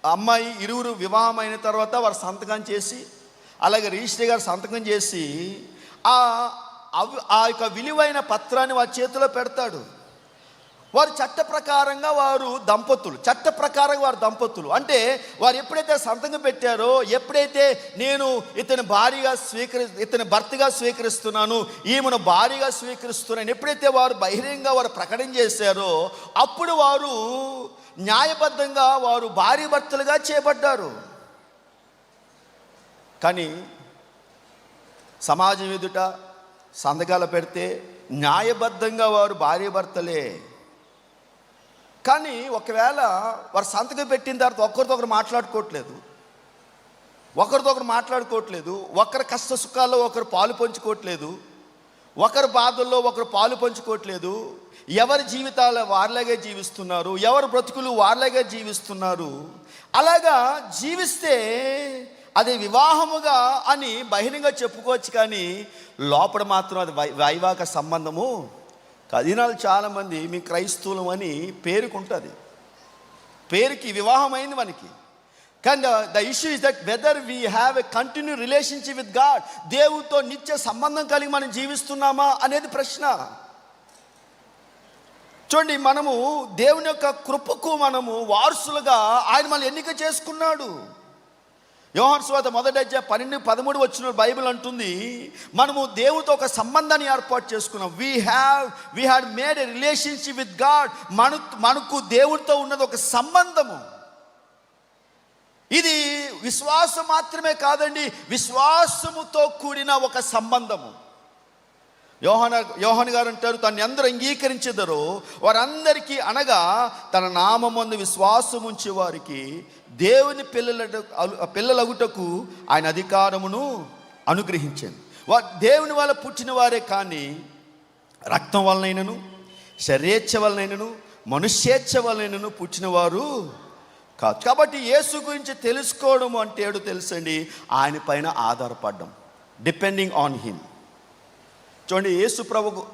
అమ్మాయి ఇరువురు వివాహం అయిన తర్వాత వారు సంతకం చేసి, అలాగే రిజిస్టర్ గారు సంతకం చేసి ఆ యొక్క విలువైన పత్రాన్ని వారి చేతిలో పెడతాడు. వారు చట్ట ప్రకారంగా వారు దంపతులు. అంటే వారు ఎప్పుడైతే సంతకం పెట్టారో, ఎప్పుడైతే నేను ఇతని భర్తగా స్వీకరిస్తున్నాను, ఈమెను భార్యగా స్వీకరిస్తున్నాను, ఎప్పుడైతే వారు బహిరంగంగా వారు ప్రకటన చేశారో అప్పుడు వారు న్యాయబద్ధంగా వారు భార్య భర్తలుగా చేయబడ్డారు. కానీ సమాజం ఎదుట సంతకాలు పెడితే న్యాయబద్ధంగా వారు భార్య భర్తలే. కానీ ఒకవేళ వారు సంతకం పెట్టిన తర్వాత ఒకరితో ఒకరు మాట్లాడుకోవట్లేదు, ఒకరి కష్ట సుఖాల్లో ఒకరు పాలు పంచుకోవట్లేదు, ఒకరి బాధల్లో ఒకరు పాలు పంచుకోవట్లేదు, ఎవరి జీవితాలు వారిలాగే జీవిస్తున్నారు, ఎవరి బ్రతుకులు వారిలాగే జీవిస్తున్నారు. అలాగా జీవిస్తే అది వివాహముగా అని బహిరంగ చెప్పుకోవచ్చు, కానీ లోపల మాత్రం అది వైవాహిక సంబంధము. కదినాలు చాలామంది మీ క్రైస్తవులం అని పేరుకుంటుంది, పేరుకి వివాహం అయింది మనకి. కానీ the issue is that whether we have a continue relationship with God, దేవుడితో నిత్య సంబంధం కలిగి మనం జీవిస్తున్నామా అనేది ప్రశ్న. చూడండి, మనము దేవుని యొక్క కృపకు మనము వారసులుగా ఆయన మనల్ని ఎన్నిక చేసుకున్నాడు. యోహాను సువార్త 1:12-13 వచ్చిన బైబిల్ అంటుంది, మనము దేవునితో ఒక సంబంధాన్ని ఏర్పాటు చేసుకున్నాం. We had made a relationship with God. మనకు దేవునితో ఉన్నది ఒక సంబంధము. ఇది విశ్వాసం మాత్రమే కాదండి, విశ్వాసముతో కూడిన ఒక సంబంధము. యోహాను గారు అంటారు, తను అందరూ అంగీకరించెదరో వారందరికీ, అనగా తన నామమందు విశ్వాసం ఉంచే వారికి దేవుని పిల్లలగుటకు ఆయన అధికారమును అనుగ్రహించాను. దేవుని వల్ల పుట్టిన వారే కానీ రక్తం వలనైనను, శరీరేచ్ఛ వలనైనను, మనుష్యేచ్ఛ వలనైనను పుట్టినవారు కాదు. కాబట్టి యేసు గురించి తెలుసుకోవడం అంటే ఏడు తెలుసండి, ఆయన పైన ఆధారపడడం, డిపెండింగ్ ఆన్ హిమ్. చూడండి,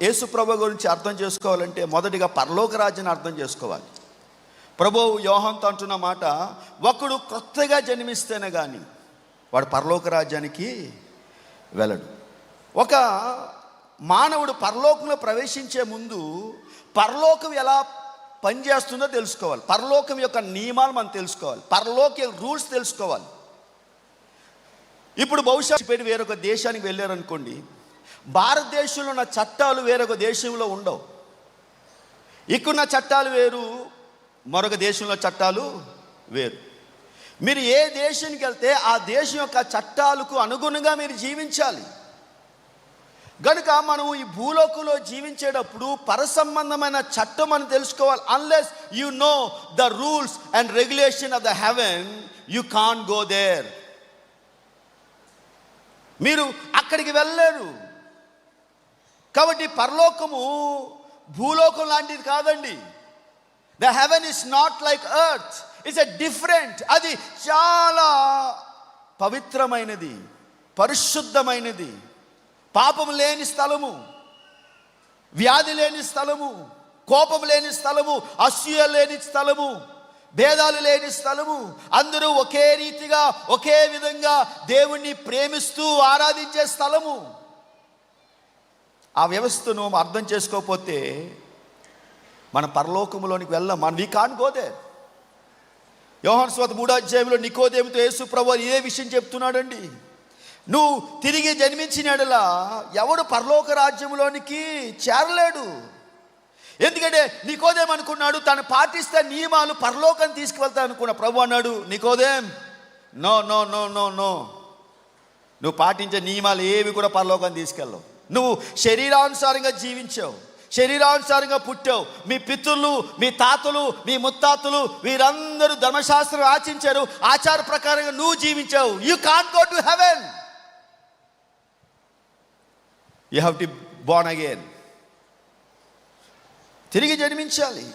యేసు ప్రభు గురించి అర్థం చేసుకోవాలంటే మొదటిగా పరలోక రాజ్యాన్ని అర్థం చేసుకోవాలి. ప్రభువు యోహానుతో అంటున్న మాట, ఒకడు కొత్తగా జన్మిస్తేనే కానీ వాడు పరలోక రాజ్యానికి వెళ్ళడు. ఒక మానవుడు పరలోకంలో ప్రవేశించే ముందు పరలోకం ఎలా పనిచేస్తుందో తెలుసుకోవాలి. పరలోకం యొక్క నియమాలు మనం తెలుసుకోవాలి. పరలోక రూల్స్ తెలుసుకోవాలి. ఇప్పుడు బహుశా వేరొక దేశానికి వెళ్ళారనుకోండి, భారతదేశంలో ఉన్న చట్టాలు వేరొక దేశంలో ఉండవు. ఇక్కడున్న చట్టాలు వేరు, మరొక దేశంలో చట్టాలు వేరు. మీరు ఏ దేశానికి వెళ్తే ఆ దేశం యొక్క చట్టాలకు అనుగుణంగా మీరు జీవించాలి. కనుక మనం ఈ భూలోకంలో జీవించేటప్పుడు పరసంబంధమైన చట్టం మనం తెలుసుకోవాలి. Unless you know the rules and regulation of the heaven, you can't go there. మీరు అక్కడికి వెళ్ళలేరు. కాబట్టి పరలోకము భూలోకం లాంటిది కాదండి. The heaven is not like earth, it's a different. అది చాలా పవిత్రమైనది, పరిశుద్ధమైనది, పాపం లేని స్థలము, వ్యాధి లేని స్థలము, కోపం లేని స్థలము, అసూయ లేని స్థలము, భేదాలు లేని స్థలము. అందరూ ఒకే రీతిగా ఒకే విధంగా దేవుణ్ణి ప్రేమిస్తూ ఆరాధించే స్థలము. ఆ వ్యవస్థను అర్థం చేసుకోకపోతే మన పరలోకములోనికి వెళ్ళాం. మనం వీ కాంట్ గో దేర్. యోహాను సువార్త 3:3 నికోదేముతో యేసు ప్రభువు ఇదే విషయం చెప్తున్నాడండి. నువ్వు తిరిగి జన్మించిన యెడల ఎవడు పరలోక రాజ్యంలోనికి చేరలేడు. ఎందుకంటే నికోదేం అనుకున్నాడు, తను పాటిస్తే నియమాలు పరలోకం తీసుకువెళ్తా అనుకున్నా. ప్రభు అన్నాడు, Nicodemus, no no no no no, నువ్వు పాటించే నియమాలు ఏవి కూడా పరలోకం తీసుకెళ్ళవు. నువ్వు శరీరానుసారంగా జీవించావు, శరీరానుసారంగా పుట్టావు. మీ పితృలు, మీ తాతలు, మీ ముత్తాతలు వీరందరూ ధర్మశాస్త్రం ఆచరించారు. ఆచార ప్రకారంగా నువ్వు జీవించావు. You can't go to heaven. You have to born again. తిరిగి జన్మించాలి.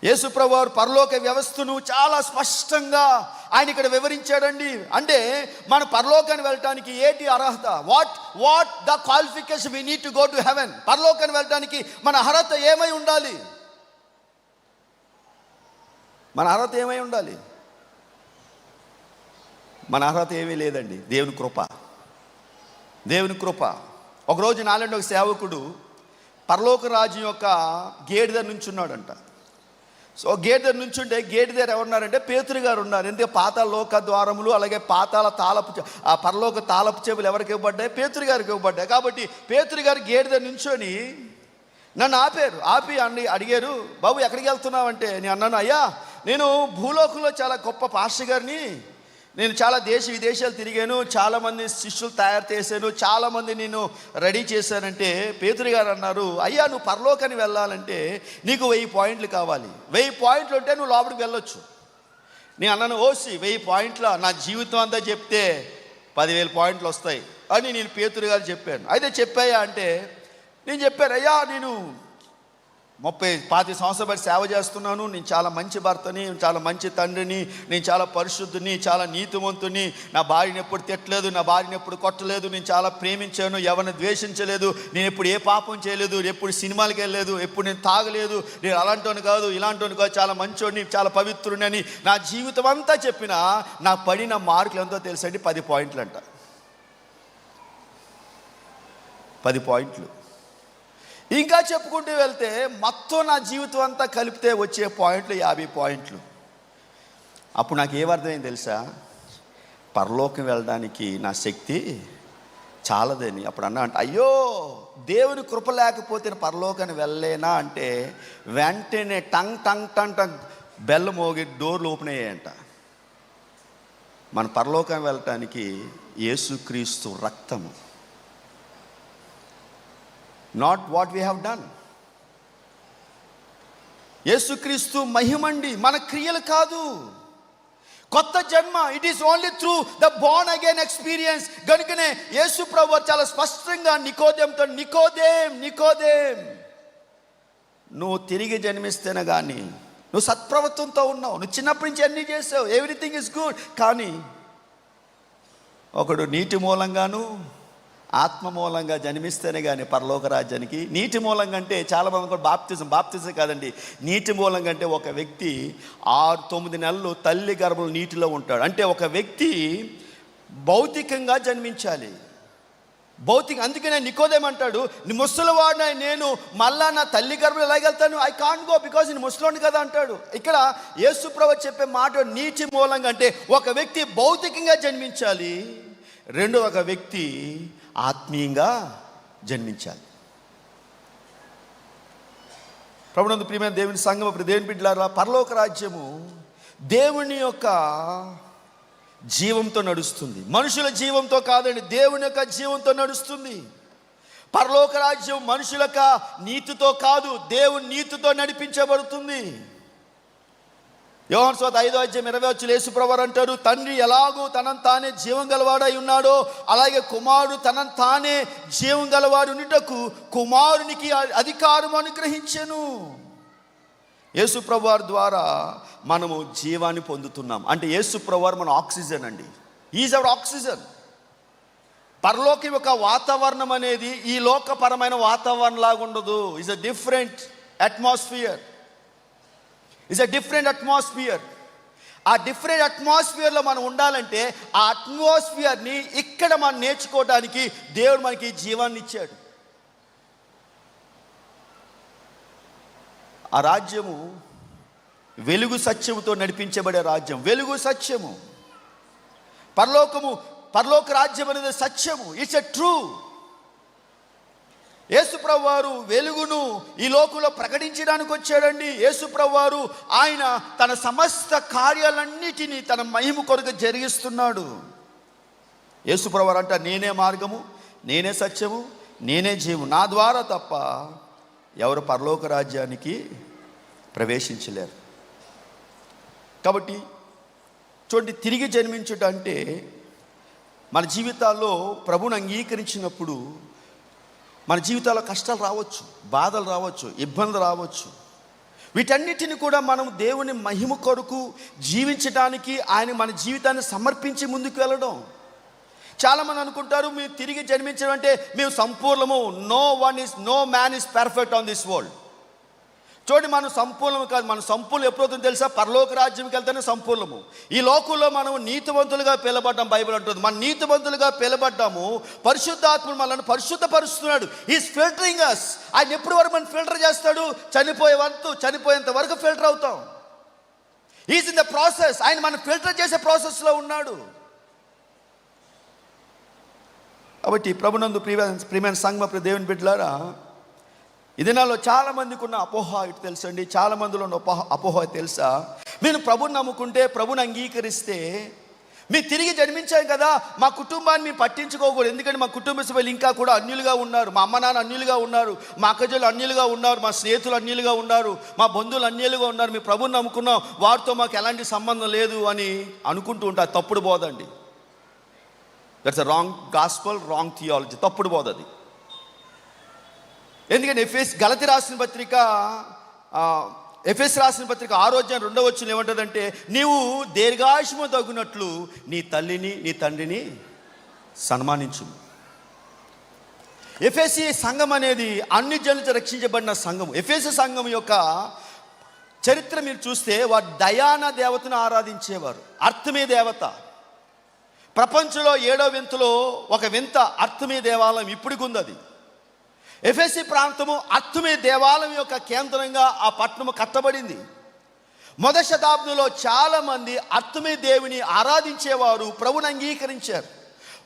యేసు ప్రభువు పరలోక వ్యవస్థను చాలా స్పష్టంగా ఆయన ఇక్కడ వివరించాడండి. అంటే మన పరలోకాన్ని వెళ్ళటానికి ఏంటి అర్హత? What the qualification we need to go to haven. పరలోకాన్ని వెళ్ళటానికి మన అర్హత ఏమై ఉండాలి? మన అర్హత ఏమై ఉండాలి? మన అర్హత ఏమీ లేదండి. దేవుని కృప, దేవుని కృప. ఒకరోజు నాలండి ఒక సేవకుడు పరలోక రాజ్యం యొక్క గేట్ దగ్గర నుంచి ఉన్నాడంట. సో గేట్ దగ్గర నుంచి ఉంటే గేట్ దగ్గర ఎవరున్నారంటే పేతురు గారు ఉన్నారు. ఎందుకంటే పాతాళ లోక ద్వారములు, అలాగే పాతాళ ఆ పరలోక తాళపు చెవులు ఎవరికి ఇవ్వబడ్డాయి? పేతురు గారికి ఇవ్వబడ్డాయి. కాబట్టి పేతురు గారు గేట్ దగ్గర నుంచొని నన్ను ఆపి అడిగారు, బాబు ఎక్కడికి వెళ్తున్నావు అంటే నేను అన్నాను, అయ్యా నేను భూలోకంలో చాలా గొప్ప పాస్టర్ గారిని, నేను చాలా దేశ విదేశాలు తిరిగాను, చాలామంది శిష్యులు తయారు చేశాను, చాలామంది నేను రెడీ చేశానంటే పేతురు గారు అన్నారు, అయ్యా నువ్వు పరలోకాన్ని వెళ్ళాలంటే నీకు 1000 పాయింట్లు కావాలి. 1000 పాయింట్లు ఉంటే నువ్వు లోపలికి వెళ్ళొచ్చు. నేను అన్నాను, 1000 పాయింట్ల నా జీవితం అంతా చెప్తే 10,000 పాయింట్లు వస్తాయి అని నేను పేతురు గారు చెప్పాను. అయితే చెప్పాయా అంటే నేను చెప్పాను, అయ్యా నేను 30-25 సంవత్సరాల బట్టి సేవ చేస్తున్నాను, నేను చాలా మంచి భర్తని, చాలా మంచి తండ్రిని, నేను చాలా పరిశుద్ధుని, చాలా నీతివంతుని, నా భార్యని ఎప్పుడు తిట్టలేదు, నా భార్యని ఎప్పుడు కొట్టలేదు, నేను చాలా ప్రేమించాను, ఎవరిని ద్వేషించలేదు, నేను ఎప్పుడు ఏ పాపం చేయలేదు, ఎప్పుడు సినిమాలకి వెళ్ళలేదు, ఎప్పుడు నేను తాగలేదు, నేను అలాంటోని కాదు ఇలాంటోని కాదు, చాలా మంచోడిని, చాలా పవిత్రుని అని నా జీవితం అంతా చెప్పినా నాకు పడిన మార్కులు ఎంతో తెలుసండి? 10 పాయింట్లు అంట. 10 పాయింట్లు. ఇంకా చెప్పుకుంటూ వెళ్తే మొత్తం నా జీవితం అంతా కలిపితే వచ్చే పాయింట్లు 50 పాయింట్లు. అప్పుడు నాకు ఏమర్థమైంది తెలుసా? పరలోకం వెళ్ళడానికి నా శక్తి చాలదని అప్పుడు అన్నా అంటే, అయ్యో దేవుని కృప లేకపోతే నేను పరలోకాన్ని వెళ్ళలేనా అంటే వెంటనే టంగ్ టంగ్ టంగ్ టంగ్ బెల్ల మోగి డోర్లు ఓపెన్ అయ్యాయంట. మన పరలోకం వెళ్ళటానికి యేసుక్రీస్తు రక్తము, not what we have done. యేసుక్రీస్తు మహిమండి, మన క్రియలు కాదు. కొత్త జన్మ, it is only through the born again experience. కనుకనే యేసు ప్రభువు చాలా స్పష్టంగా నికోదేంతో, నికోదేం నువ్వు తిరిగి జన్మిస్తేనే కానీ, నువ్వు సత్ప్రవర్తనతో ఉన్నావు, నువ్వు చిన్నప్పటి నుంచి అన్నీ చేసావు, ఎవ్రీథింగ్ ఇస్ గుడ్. కానీ ఒకడు నీటి మూలంగాను ఆత్మ మూలంగా జన్మిస్తేనే కానీ పరలోక రాజ్యానికి. నీటి మూలంగా అంటే చాలామంది కూడా బాప్తిజం కాదండి. నీటి మూలంగా అంటే ఒక వ్యక్తి 6-9 నెలలు తల్లి గర్భంలో నీటిలో ఉంటాడు. అంటే ఒక వ్యక్తి భౌతికంగా జన్మించాలి. అందుకనే నికోదేం అంటాడు, నీ ముసలివాడిన నేను మళ్ళా నా తల్లి గర్భంలో ఎలాగెళ్తాను, ఐ కాంట్ గో బికాజ్ నేను ముసలోని కదా అంటాడు. ఇక్కడ యేసు ప్రభువు చెప్పే మాట నీటి మూలంగా అంటే ఒక వ్యక్తి భౌతికంగా జన్మించాలి, రెండో ఒక వ్యక్తి ఆత్మీయంగా జన్మించాలి. ప్రభునందు ప్రియమైన దేవుని సంఘం, దేవుని బిడ్డలారా, పరలోక రాజ్యము దేవుని యొక్క జీవంతో నడుస్తుంది, మనుషుల జీవంతో కాదండి, దేవుని యొక్క జీవంతో నడుస్తుంది. పరలోక రాజ్యం మనుషుల యొక్క నీతితో కాదు, దేవుని నీతితో నడిపించబడుతుంది. యోహాను సువార్త 5:20 యేసు ప్రభువు అంటారు, తండ్రి ఎలాగూ తనను తానే జీవం గలవాడై ఉన్నాడో అలాగే కుమారుడు తనను తానే జీవం గలవాడు ఉండుటకు కుమారునికి అధికారం అనుగ్రహించెను. యేసు ప్రభువారి ద్వారా మనము జీవాన్ని పొందుతున్నాం. అంటే యేసు ప్రభువారు మన ఆక్సిజన్ అండి, ఈజ్ అవర్ ఆక్సిజన్. పరలోకం యొక్క వాతావరణం అనేది ఈ లోకపరమైన వాతావరణం లాగా ఉండదు. Is a different atmosphere. ఆ డిఫరెంట్ అట్మాస్ఫియర్లో మనం ఉండాలంటే ఆ అట్మాస్ఫియర్ని ఇక్కడ మనం నేర్చుకోవడానికి దేవుడు మనకి జీవాన్ని ఇచ్చాడు. ఆ రాజ్యము వెలుగు సత్యముతో నడిపించబడే రాజ్యం. వెలుగు సత్యము, పరలోక రాజ్యం అనేది సత్యము. It's a true. యేసు ప్రభువారు వెలుగును ఈ లోకంలో ప్రకటించడానికి వచ్చాడండి. యేసు ప్రభువారు ఆయన తన సమస్త కార్యాలన్నిటినీ తన మహిమ కొరకు జరిగిస్తున్నాడు. యేసు ప్రభువారు అంట, నేనే మార్గము, నేనే సత్యము, నేనే జీవం, నా ద్వారా తప్ప ఎవరు పరలోక రాజ్యానికి ప్రవేశించలేరు. కాబట్టి చూడండి, తిరిగి జన్మించుట అంటే మన జీవితాల్లో ప్రభువును అంగీకరించినప్పుడు మన జీవితాల్లో కష్టాలు రావచ్చు, బాధలు రావచ్చు, ఇబ్బందులు రావచ్చు. వీటన్నిటిని కూడా మనం దేవుని మహిమ కొరకు జీవించడానికి ఆయన మన జీవితాన్ని సమర్పించి ముందుకు వెళ్ళడం. చాలామంది అనుకుంటారు మేము తిరిగి జన్మించడం అంటే మేము సంపూర్ణము. No man is perfect on this world. చూడండి, మనం సంపూర్ణము కాదు. మనం సంపూర్ణం ఎప్పుడవుతుందో తెలుసా? పరలోక రాజ్యంకి వెళ్తేనే సంపూర్ణము. ఈ లోకంలో మనం నీతివంతులుగా పిలబడ్డాం. బైబిల్ అంటుంది మనం నీతివంతులుగా పిలబడ్డాము. పరిశుద్ధాత్ముడు మనల్ని పరిశుద్ధపరుస్తున్నాడు. ఈజ్ ఫిల్టరింగ్ అస్. ఆయన ఎప్పటి వరకు మనం ఫిల్టర్ చేస్తాడు? చనిపోయేంత వరకు ఫిల్టర్ అవుతాం. Is in the process. ఆయన మనం ఫిల్టర్ చేసే ప్రాసెస్లో ఉన్నాడు. కాబట్టి ప్రభునందు ప్రియమైన సంఘం, దేవుని బిడ్డలారా, ఈ దినాల్లో చాలామందికి ఉన్న అపోహ ఇటు తెలుసండి. చాలామందిలో ఉన్న అపోహ తెలుసా? మీరు ప్రభుని నమ్ముకుంటే, ప్రభుని అంగీకరిస్తే మీరు తిరిగి జన్మించాం కదా, మా కుటుంబాన్ని మేము పట్టించుకోకూడదు. ఎందుకంటే మా కుటుంబ సభ్యులు ఇంకా కూడా అన్యులుగా ఉన్నారు. మా అమ్మ నాన్న అన్యులుగా ఉన్నారు, మా అక్కజలు అన్యులుగా ఉన్నారు, మా స్నేహితులు అన్యులుగా ఉన్నారు, మా బంధువులు అన్యులుగా ఉన్నారు. మీ ప్రభుని నమ్ముకున్నాం, వారితో మాకు ఎలాంటి సంబంధం లేదు అని అనుకుంటూ ఉంటారు. తప్పుడు బోధండి. That's a wrong gospel, wrong theology, తప్పుడు బోధ అది. ఎందుకంటే గలతీ రాసిన పత్రిక 6:2 ఏమంటుందంటే, నీవు దీర్ఘాయుష్యము తగ్గినట్లు నీ తల్లిని నీ తండ్రిని సన్మానించు. ఎఫెసీ సంఘం అనేది అన్ని జనులతో రక్షించబడిన సంఘం. ఎఫెసీ సంఘం యొక్క చరిత్ర మీరు చూస్తే వారు డయానా దేవతను ఆరాధించేవారు. అర్థమే దేవత. ప్రపంచంలో 7వ వింతలో ఒక వింత అర్థమే దేవాలయం ఇప్పటికి ఉంది. అది ఎఫెసీ ప్రాంతము అర్థమే దేవాలయం యొక్క కేంద్రంగా ఆ పట్టణము కట్టబడింది. మొదటి శతాబ్దంలో చాలామంది అర్తమీ దేవుని ఆరాధించేవారు, ప్రభుని అంగీకరించారు.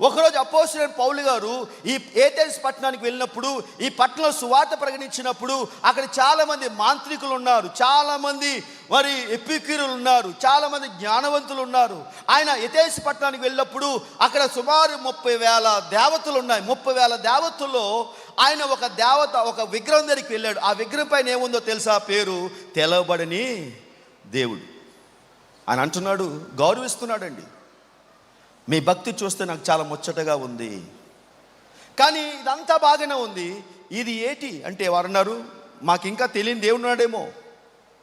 ఒకరోజు అపోస్తలుడైన పౌలు గారు ఈ ఏథెన్స్ పట్టణానికి వెళ్ళినప్పుడు, ఈ పట్టణంలో సువార్త ప్రకటించినప్పుడు అక్కడ చాలామంది మాంత్రికులు ఉన్నారు, చాలామంది మరి ఎపిక్యూరులు ఉన్నారు, చాలామంది జ్ఞానవంతులు ఉన్నారు. ఆయన ఏథెన్స్ పట్టణానికి వెళ్ళినప్పుడు అక్కడ సుమారు 30,000 దేవతలు ఉన్నాయి. 30,000 దేవతల్లో ఆయన ఒక దేవత, ఒక విగ్రహం దగ్గరికి వెళ్ళాడు. ఆ విగ్రహం పైన ఏముందో తెలుసా? పేరు తెలవబడని దేవుడు. ఆయన అంటున్నాడు, గౌరవిస్తున్నాడండి, మీ భక్తి చూస్తే నాకు చాలా ముచ్చటగా ఉంది, కానీ ఇదంతా బాగానే ఉంది, ఇది ఏటి అంటే వారు అన్నారు, మాకు ఇంకా తెలియని దేవుడు ఉన్నాడేమో.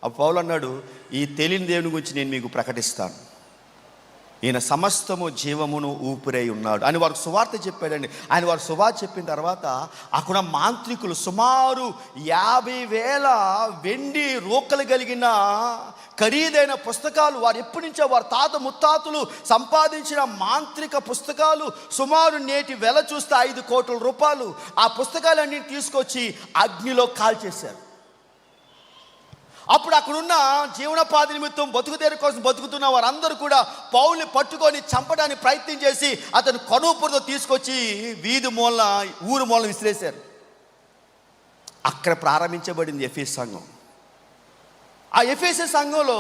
ఆ పౌలు అన్నాడు, ఈ తెలియని దేవుని గురించి నేను మీకు ప్రకటిస్తాను. ఈయన సమస్తము జీవమును ఊపిరై ఉన్నాడు అని వారికి సువార్త చెప్పాడండి. ఆయన వారు సువార్త చెప్పిన తర్వాత అక్కడ మాంత్రికులు సుమారు 50,000 వెండి రూకలు కలిగిన ఖరీదైన పుస్తకాలు, వారు ఎప్పటి నుంచో వారి తాత ముత్తాతలు సంపాదించిన మాంత్రిక పుస్తకాలు, సుమారు నేటి వెల చూస్తే 5 కోట్ల రూపాయలు, ఆ పుస్తకాలన్నీ తీసుకొచ్చి అగ్నిలో కాల్చేశారు. అప్పుడు అక్కడున్న జీవనోపాధి నిమిత్తం బతుకుదేరు కోసం బతుకుతున్న వారందరూ కూడా పౌల్ని పట్టుకొని చంపడానికి ప్రయత్నం చేసి అతను కనుపురతో తీసుకొచ్చి వీధి మూలన, ఊరు మూలన విసిరేశారు. అక్కడ ప్రారంభించబడింది ఎఫెసు సంఘం. ఆ ఎఫెసు సంఘంలో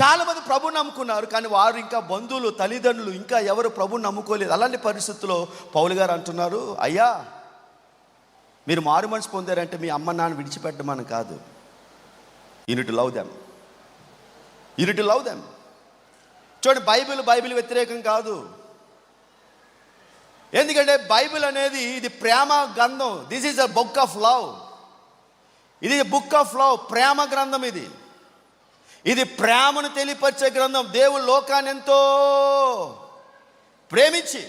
చాలామంది ప్రభుని నమ్ముకున్నారు, కానీ వారు ఇంకా బంధువులు, తల్లిదండ్రులు ఇంకా ఎవరు ప్రభుని నమ్ముకోలేదు. అలాంటి పరిస్థితుల్లో పౌలు గారు అంటున్నారు, అయ్యా మీరు మారు మనసు పొందారంటే మీ అమ్మ నాన్న విడిచిపెట్టమని కాదు, you need to love them. You need to love them. చూడండి, బైబిల్ వ్యతిరేకం కాదు. ఎందుకంటే బైబిల్ అనేది ఇది ప్రేమ గ్రంథం. This is a book of love. ఇది బుక్ ఆఫ్ లవ్, ప్రేమ గ్రంథం. ఇది ప్రేమను తెలియపరిచే గ్రంథం. దేవుడు లోకాన్ని ఎంతో ప్రేమించి,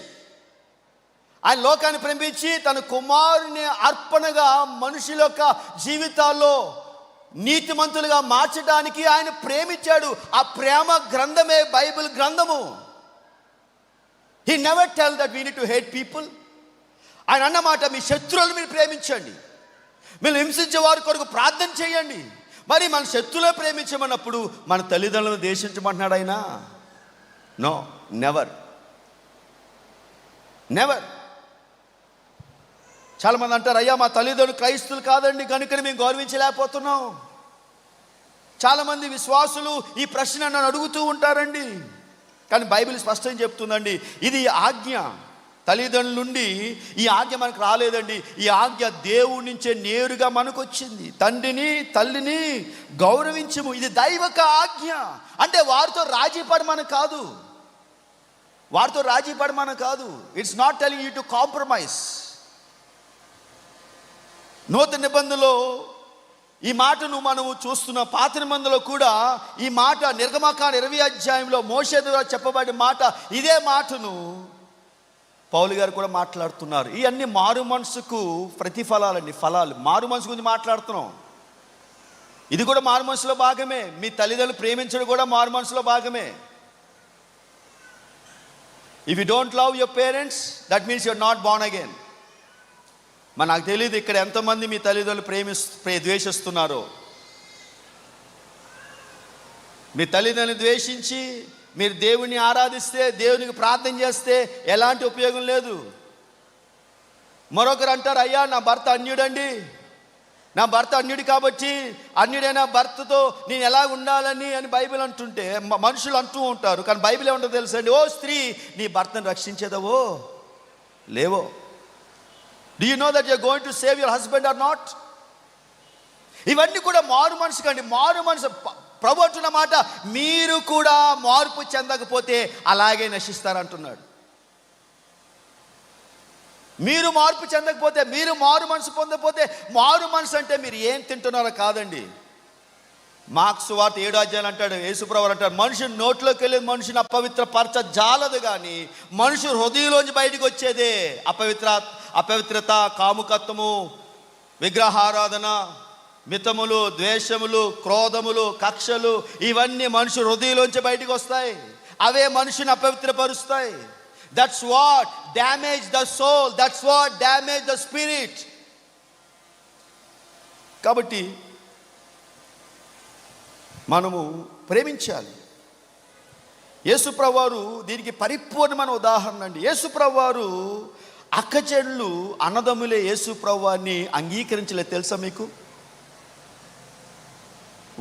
ఆయన లోకాన్ని ప్రేమించి తన కుమారుని అర్పణగా మనుషుల యొక్క జీవితాల్లో నీతిమంతులుగా మార్చడానికి ఆయన ప్రేమించాడు. ఆ ప్రేమ గ్రంథమే బైబిల్ గ్రంథము. He never tell that we need to hate people. ఆయన అన్నమాట, మీ శత్రువులను మీరు ప్రేమించండి, మీరు హింసించే వారి కొరకు ప్రార్థన చేయండి. మరి మన శత్రువులే ప్రేమించమన్నప్పుడు మన తల్లిదండ్రులను ద్వేషించమంటున్నాడు ఆయన? No, never. చాలామంది అంటారు, అయ్యా మా తల్లిదండ్రులు క్రైస్తువులు కాదండి కనుకని మేము గౌరవించలేకపోతున్నాం. చాలామంది విశ్వాసులు ఈ ప్రశ్న నన్ను అడుగుతూ ఉంటారండి. కానీ బైబిల్ స్పష్టంగా చెప్తుందండి, ఇది ఆజ్ఞ. తల్లిదండ్రుల నుండి ఈ ఆజ్ఞ మనకు రాలేదండి. ఈ ఆజ్ఞ దేవుడి నుంచే నేరుగా మనకు వచ్చింది. తండ్రిని తల్లిని గౌరవించము, ఇది దైవక ఆజ్ఞ. అంటే వారితో రాజీ పడమని కాదు. It's not telling you to compromise. నూతన నిబంధనలో ఈ మాటను మనము చూస్తున్న, పాత నిబంధనలో కూడా ఈ మాట నిర్గమకాండ 20 అధ్యాయంలో మోషే ద్వారా చెప్పబడిన మాట, ఇదే మాటను పౌలు గారు కూడా మాట్లాడుతున్నారు. ఇవన్నీ మారు మనసుకు ప్రతిఫలాలండి, ఫలాలు. మారు మనసు గురించి మాట్లాడుతున్నాం. ఇది కూడా మారు మనసులో భాగమే. మీ తల్లిదండ్రులు ప్రేమించడం కూడా మారు మనసులో భాగమే. If you don't love your parents, that means you're not born again. మరి నాకు తెలియదు ఇక్కడ ఎంతమంది మీ తల్లిదండ్రులు ద్వేషిస్తున్నారో. మీ తల్లిదండ్రులు ద్వేషించి మీరు దేవుని ఆరాధిస్తే, దేవునికి ప్రార్థన చేస్తే ఎలాంటి ఉపయోగం లేదు. మరొకరు అంటారు, అయ్యా నా భర్త అన్యుడండి, నా భర్త అన్యుడు కాబట్టి అన్యుడైన భర్తతో నేను ఎలా ఉండాలని అని బైబిల్ అంటుంటే మనుషులు అంటూ ఉంటారు. కానీ బైబిల్ ఏమంటుందో తెలుసండి, ఓ స్త్రీ నీ భర్తను రక్షించేదవో లేవో. Do you know that you are going to save your husband or not? ఇవన్నీ కూడా మారు మనసు కండి. మారు మనసు ప్రభు అంటున్న మాట, మీరు కూడా మార్పు చెందకపోతే అలాగే నశిస్తారంటున్నాడు. మీరు మార్పు చెందకపోతే, మీరు మారు మనసు పొందకపోతే, మారు మనసు అంటే మీరు ఏం తింటున్నారో కాదండి. మార్కు సువార్త 7వ అధ్యాయం అంటాడు, యేసుప్రభువు అంటాడు, మనుషుని నోట్లోకి వెళ్ళే మనుషుని అపవిత్రపరచ జాలదు, కానీ మనుషు హృదయంలోంచి బయటకు వచ్చేదే అపవిత్రత, కాముకత్వము, విగ్రహారాధన, మితములు, ద్వేషములు, క్రోధములు, కక్షలు, ఇవన్నీ మనుషు హృదయంలోంచి బయటకు వస్తాయి. అవే మనుషుని అపవిత్రపరుస్తాయి. That's what damage the soul, that's what damage the spirit. కాబట్టి మనము ప్రేమించాలి. యేసుప్రభువారు దీనికి పరిపూర్ణమైన ఉదాహరణ అండి. యేసుప్రభువారు అక్కచెళ్ళు అన్నదమ్ములే యేసుప్రభువారిని అంగీకరించలేదు తెలుసా మీకు?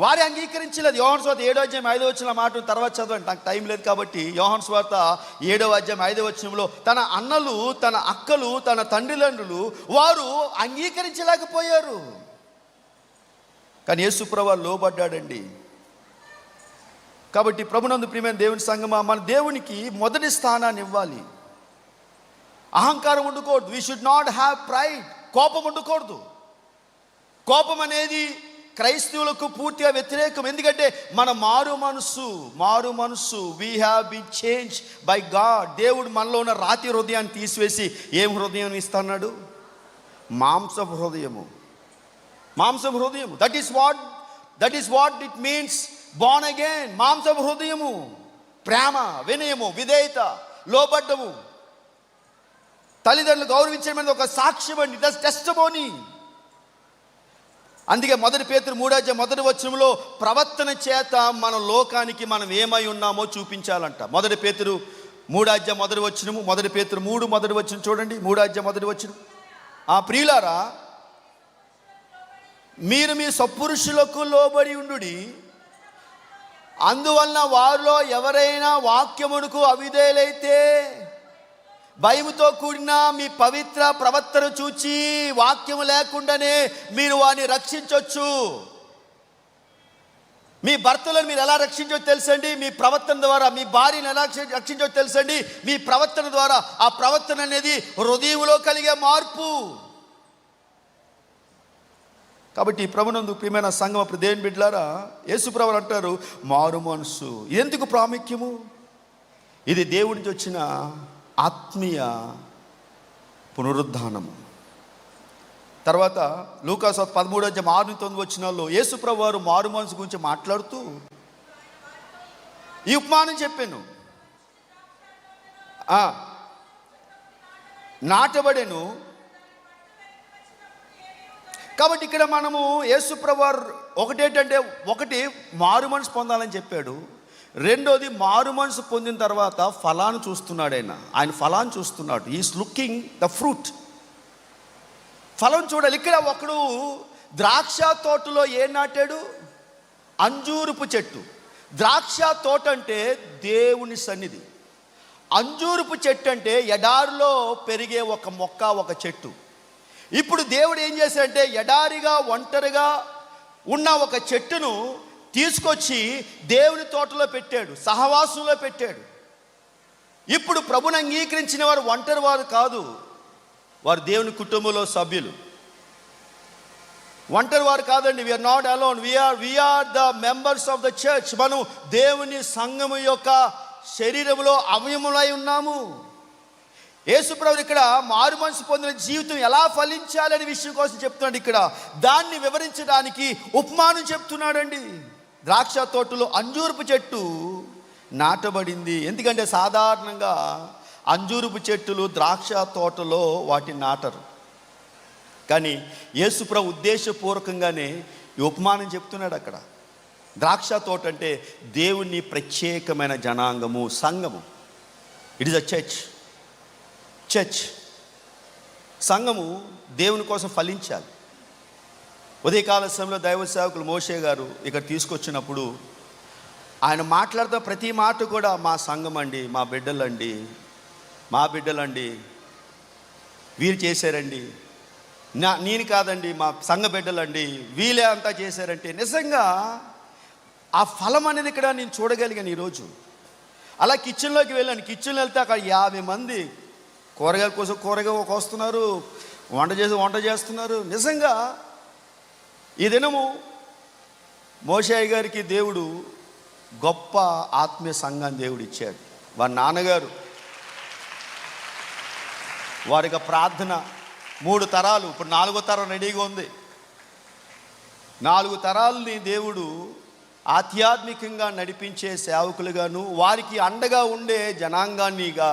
వారి అంగీకరించలేదు. యోహాను సువార్త 7వ అధ్యాయం 5వ వచనం మాట తర్వాత చదవండి, నాకు టైం లేదు కాబట్టి. యోహాను సువార్త 7వ అధ్యాయం 5వ వచనంలో తన అన్నలు, తన అక్కలు, తన తండ్రులు వారు అంగీకరించలేకపోయారు. కానీ యేసుప్రభువారు లోబడ్డాడండి. కాబట్టి ప్రభునందు ప్రియమైన దేవుని సంగమా, మన దేవునికి మొదటి స్థానాన్ని ఇవ్వాలి. అహంకారం ఉండకూడదు. We should not have pride. కోపం ఉండకూడదు. కోపం అనేది క్రైస్తవులకు పూర్తిగా వ్యతిరేకం. ఎందుకంటే మన మారు మనసు we have been change by God. దేవుడు మనలో ఉన్న రాతి హృదయాన్ని తీసివేసి ఏం హృదయం ఇస్తున్నాడు? మాంసపు హృదయము. That is what it means Born again. మాంసపు హృదయము, ప్రేమ, వినయము, విధేయత, లోబడ్డము, తల్లిదండ్రులు గౌరవించడం అనేది ఒక సాక్ష్యం అండి. That's testimony. అందుకే 1 పేతురు 3వ అధ్యాయం 1వ వచనంలో ప్రవర్తన చేత మన లోకానికి మనం ఏమై ఉన్నామో చూపించాలంట. 1 పేతురు 3వ అధ్యాయం 1వ వచనము, 1 పేతురు 3 1వ వచనం చూడండి. 3వ అధ్యాయం 1వ వచనం. ప్రియులారా, మీరు మీ సత్పురుషులకు లోబడి ఉండుడి. అందువలన వారిలో ఎవరైనా వాక్యమునకు అవిధేయులైతే భయముతో కూడిన మీ పవిత్ర ప్రవర్తన చూచి వాక్యము లేకుండానే మీరు వారిని రక్షించవచ్చు. మీ భర్తలను మీరు ఎలా రక్షించవచ్చు తెలుసండి? మీ ప్రవర్తన ద్వారా. మీ భార్యను ఎలా రక్షించవచ్చు తెలుసండి? మీ ప్రవర్తన ద్వారా. ఆ ప్రవర్తన అనేది హృదయంలో కలిగే మార్పు. కాబట్టి ప్రభునందు ప్రియమైన సంగమ దేవుని బిడ్డలారా, యేసుప్రభువు అంటారు మారు మనసు. ఎందుకు ప్రాముఖ్యము? ఇది దేవుడి నుంచి వచ్చిన ఆత్మీయ పునరుద్ధానము. తర్వాత లూకాసు 13వ అధ్యాయం 6-9 వచనాల్లో యేసుప్రభువు వారు మారు మనసు గురించి మాట్లాడుతూ ఈ ఉపమానం చెప్పాను. నాటబడెను. కాబట్టి ఇక్కడ మనము యేసుప్రభువారు ఒకటి మారు మనసు పొందాలని చెప్పాడు. రెండోది, మారు మనసు పొందిన తర్వాత ఫలాన్ని చూస్తున్నాడు. ఆయన ఫలాన్ని చూస్తున్నాడు. Is looking the fruit. ఫలం చూడాలి. ఇక్కడ ఒకడు ద్రాక్ష తోటలో ఏం నాటాడు? అంజూరపు చెట్టు. ద్రాక్ష తోట అంటే దేవుని సన్నిధి. అంజూరపు చెట్టు అంటే ఎడారిలో పెరిగే ఒక మొక్క, ఒక చెట్టు. ఇప్పుడు దేవుడు ఏం చేశాడంటే ఎడారిగా ఒంటరిగా ఉన్న ఒక చెట్టును తీసుకొచ్చి దేవుని తోటలో పెట్టాడు, సహవాసంలో పెట్టాడు. ఇప్పుడు ప్రభుని అంగీకరించిన వారు ఒంటరి వారు కాదు, వారు దేవుని కుటుంబంలో సభ్యులు. ఒంటరి వారు కాదండి. We're not alone, we're the members of the church. మనం దేవుని సంఘము యొక్క శరీరంలో అవయములై ఉన్నాము. యేసుప్రభువు ఇక్కడ మారు మనసు పొందిన జీవితం ఎలా ఫలించాలనే విషయం కోసం చెప్తున్నాడు. ఇక్కడ దాన్ని వివరించడానికి ఉపమానం చెప్తున్నాడండి. ద్రాక్ష తోటలో అంజూరపు చెట్టు నాటబడింది. ఎందుకంటే సాధారణంగా అంజూరపు చెట్టులు ద్రాక్ష తోటలో వాటిని నాటరు. కానీ యేసుప్రభువు ఉద్దేశపూర్వకంగానే ఈ ఉపమానం చెప్తున్నాడు. అక్కడ ద్రాక్ష తోట అంటే దేవుని ప్రత్యేకమైన జనాంగము, సంఘము. It is a church. సంఘము దేవుని కోసం ఫలించాలి. ఉదయకాల సమయంలో దైవ సేవకులు మోషే గారు ఇక్కడ తీసుకొచ్చినప్పుడు ఆయన మాట్లాడుతూ ప్రతి మాట కూడా మా సంఘం అండి, మా బిడ్డలండి, వీరు చేశారండి, నేను కాదండి, మా సంఘ బిడ్డలండి, వీళ్ళే అంతా చేశారంటే నిజంగా ఆ ఫలం అనేది ఇక్కడ నేను చూడగలిగాను ఈరోజు. అలా కిచెన్లోకి వెళ్ళాను. కిచెన్లో వెళ్తే అక్కడ 50 మంది కూరగాయల కోసం కూరగాయ వస్తున్నారు, వంట చేస్తున్నారు. నిజంగా ఈ దినము మోషే గారికి దేవుడు గొప్ప ఆత్మీయ సంఘాన్ని దేవుడు ఇచ్చాడు. వారి నాన్నగారు వారికి ప్రార్థన 3 తరాలు, ఇప్పుడు 4వ తరం రెడీగా ఉంది. 4 తరాలని దేవుడు ఆధ్యాత్మికంగా నడిపించే సేవకులుగాను, వారికి అండగా ఉండే జనాంగాన్నిగా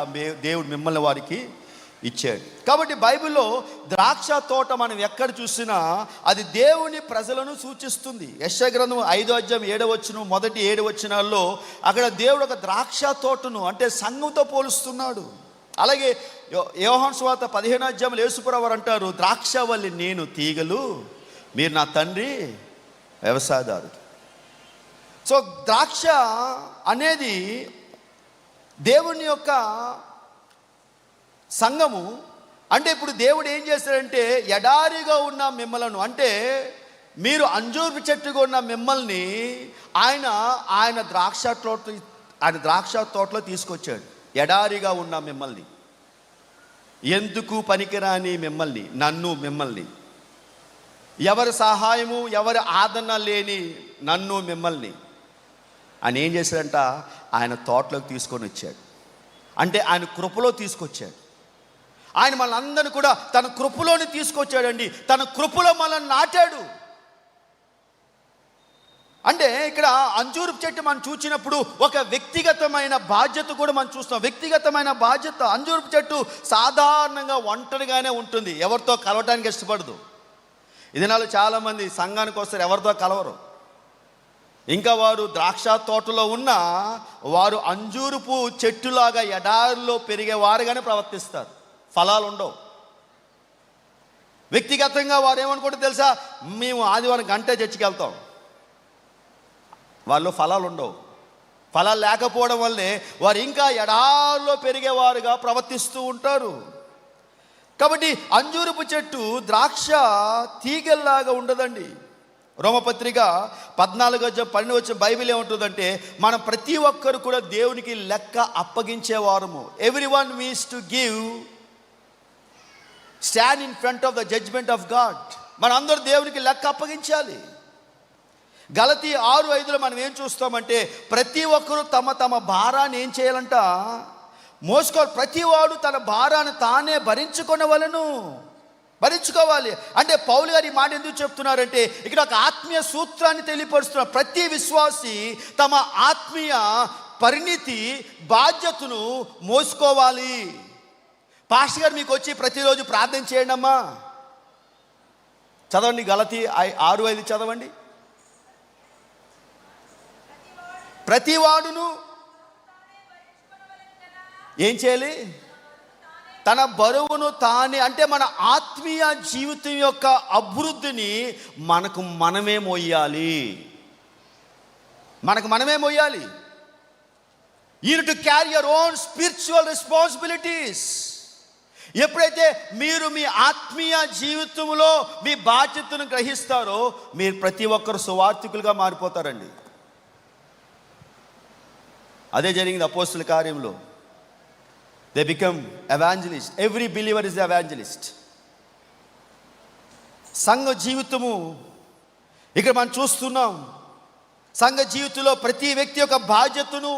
దేవుడు మిమ్మల్ని వారికి ఇచ్చాడు. కాబట్టి బైబిల్లో ద్రాక్ష తోట మనం ఎక్కడ చూసినా అది దేవుని ప్రజలను సూచిస్తుంది. యెషయా గ్రంథం 5వ అధ్యాయం 7వ వచనం, మొదటి 7 వచనాల్లో అక్కడ దేవుడు ఒక ద్రాక్ష తోటను అంటే సంఘంతో పోలుస్తున్నాడు. అలాగే యోహాను సువార్త 15వ అధ్యాయంలో యేసుప్రభువు వారు అంటారు, ద్రాక్షవల్లి నేను, తీగలు మీరు నా తండ్రి వ్యవసాయదారుడు. సో ద్రాక్ష అనేది దేవుని యొక్క సంఘము. అంటే ఇప్పుడు దేవుడు ఏం చేస్తాడంటే ఎడారిగా ఉన్న మిమ్మలను, అంటే మీరు అంజూరు చెట్టుగా ఉన్న మిమ్మల్ని ఆయన ద్రాక్ష తోటలో తీసుకొచ్చాడు. ఎడారిగా ఉన్న మిమ్మల్ని, ఎందుకు పనికిరాని మిమ్మల్ని, మిమ్మల్ని ఎవరి సహాయము ఎవరి ఆదరణ లేని మిమ్మల్ని ఆయన ఏం చేశాడంట, ఆయన తోటలోకి తీసుకొని వచ్చాడు. అంటే ఆయన కృపలో తీసుకొచ్చాడు. ఆయన మనందరినీ కూడా తన కృపలోని తీసుకొచ్చాడండి. తన కృపలో మనల్ని నాటాడు. అంటే ఇక్కడ అంజూరు చెట్టు మనం చూసినప్పుడు ఒక వ్యక్తిగతమైన బాధ్యత కూడా మనం చూస్తాం. వ్యక్తిగతమైన బాధ్యత. అంజూరు చెట్టు సాధారణంగా ఒంటరిగానే ఉంటుంది, ఎవరితో కలవటానికి ఇష్టపడదు. ఈ దినాలు చాలామంది సంఘానికి వస్తారు, ఎవరితో కలవరు. ఇంకా వారు ద్రాక్ష తోటలో ఉన్న వారు అంజూరుపు చెట్టులాగా ఎడారిలో పెరిగేవారుగానే ప్రవర్తిస్తారు. ఫలాలు ఉండవు. వ్యక్తిగతంగా వారు ఏమనుకుంటే తెలుసా, మేము ఆదివారం గంట చర్చికి వెళ్తాం. వాళ్ళు ఫలాలు ఉండవు. ఫలాలు లేకపోవడం వల్లే వారు ఇంకా ఎడారిలో పెరిగేవారుగా ప్రవర్తిస్తూ ఉంటారు. కాబట్టి అంజూరపు చెట్టు ద్రాక్ష తీగల్లాగా ఉండదండి. రోమపత్రిక 14:12 బైబిల్ ఏముంటుందంటే, మనం ప్రతి ఒక్కరు కూడా దేవునికి లెక్క అప్పగించేవారము. Everyone means to give stand in front of the judgement of God. మన అందరూ దేవునికి లెక్క అప్పగించాలి. గలతీ 6:5 మనం ఏం చూస్తామంటే, ప్రతి ఒక్కరూ తమ తమ భారాన్ని ఏం చేయాలంట, మోసుకోవాలి. ప్రతివాడు తన భారాన్ని తానే భరించుకోవాలి. అంటే పౌలు గారు ఈ మాట ఎందుకు చెప్తున్నారంటే, ఇక్కడ ఒక ఆత్మీయ సూత్రాన్ని తెలియపరుస్తున్నారు. ప్రతి విశ్వాసి తమ ఆత్మీయ పరిణితి బాధ్యతను మోసుకోవాలి. పాస్టర్ గారు మీకు వచ్చి ప్రతిరోజు ప్రార్థన చేయండి అమ్మా, చదవండి, గలతీ 6:5 చదవండి. ప్రతివాడును ఏం చేయాలి, తన బరువును తానే, అంటే మన ఆత్మీయ జీవితం యొక్క అభివృద్ధిని మనకు మనమే మోయాలి. You need to carry your own spiritual responsibilities. ఎప్పుడైతే మీరు మీ ఆత్మీయ జీవితంలో మీ బాధ్యతను గ్రహిస్తారో, మీరు ప్రతి ఒక్కరు సువార్థికులుగా మారిపోతారండి. అదే జరిగింది అపోస్తుల కార్యంలో. They become evangelists. Every believer is the evangelist. సంఘ జీవితము ఇక్కడ మనం చూస్తున్నాం. సంఘ జీవితంలో ప్రతి వ్యక్తి యొక్క బాధ్యతను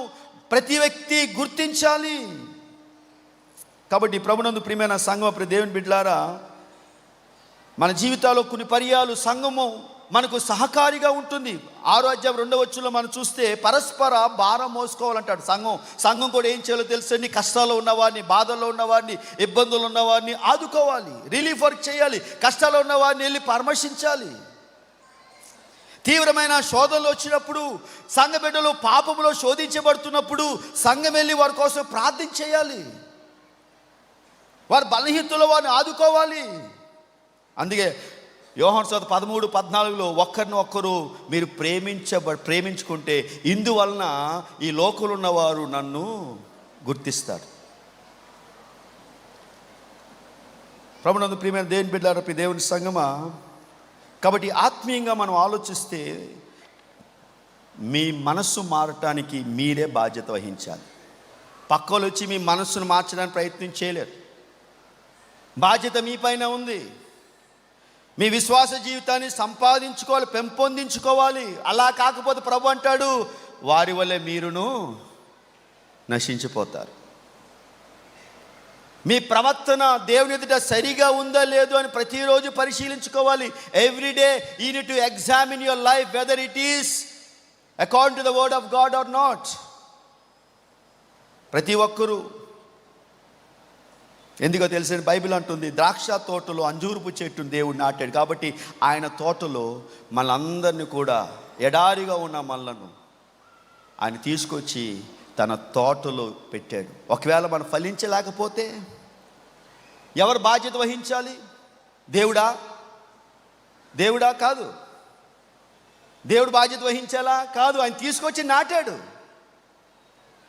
ప్రతి వ్యక్తి గుర్తించాలి. కాబట్టి ప్రభునందు ప్రియమైన సంఘం, దేవుని బిడ్డలారా, మన జీవితాల్లో కొన్ని పర్యాలు సంఘము మనకు సహకారిగా ఉంటుంది. 6వ అధ్యాయం 2వ వచనంలో మనం చూస్తే పరస్పర భారం మోసుకోవాలంటాడు. సంఘం కూడా ఏం చేయాలో తెలుసండి, కష్టాల్లో ఉన్నవారిని, బాధల్లో ఉన్నవారిని, ఇబ్బందులు ఉన్నవారిని ఆదుకోవాలి, రిలీఫ్ వర్క్ చేయాలి. కష్టాల్లో ఉన్నవారిని వెళ్ళి పరామర్శించాలి. తీవ్రమైన శోధనలు వచ్చినప్పుడు, సంఘ బిడ్డలు పాపములో శోధించబడుతున్నప్పుడు సంఘం వెళ్ళి వారి కోసం ప్రార్థన చేయాలి. వారి బలహీనతలో వారిని ఆదుకోవాలి. అందుకే యోహాను సువార్త 13:14 ఒక్కరిని ఒక్కరు మీరు ప్రేమించుకుంటే ఇందువలన ఈ లోకంలో ఉన్నవారు నన్ను గుర్తిస్తారు. ప్రభునందు ప్రియమైన దేవుని బిడ్డలారా, దేవుని సంగమా, కాబట్టి ఆత్మీయంగా మనం ఆలోచిస్తే మీ మనస్సు మారటానికి మీరే బాధ్యత వహించాలి. పక్కలు వచ్చి మీ మనస్సును మార్చడానికి ప్రయత్నం చేయలేరు. బాధ్యత మీ పైన ఉంది. మీ విశ్వాస జీవితాన్ని సంపాదించుకోవాలి, పెంపొందించుకోవాలి. అలా కాకపోతే ప్రభు అంటాడు, వారి వల్లే మీరును నశించిపోతారు. మీ ప్రవర్తన దేవుని ఎదుట సరిగా ఉందా లేదో అని ప్రతిరోజు పరిశీలించుకోవాలి. Everyday you need to examine your life whether it is according to the word of God or not. ప్రతి ఒక్కరూ ఎందుకో తెలిసిన బైబిల్ అంటుంది, ద్రాక్ష తోటలో అంజూరపు చెట్టును దేవుడు నాటాడు. కాబట్టి ఆయన తోటలో మనందరినీ కూడా, ఎడారిగా ఉన్న మనలను ఆయన తీసుకొచ్చి తన తోటలో పెట్టాడు. ఒకవేళ మనం ఫలించలేకపోతే ఎవరు బాధ్యత వహించాలి? దేవుడా? దేవుడా? కాదు. దేవుడు బాధ్యత వహించాలా? కాదు. ఆయన తీసుకొచ్చి నాటాడు.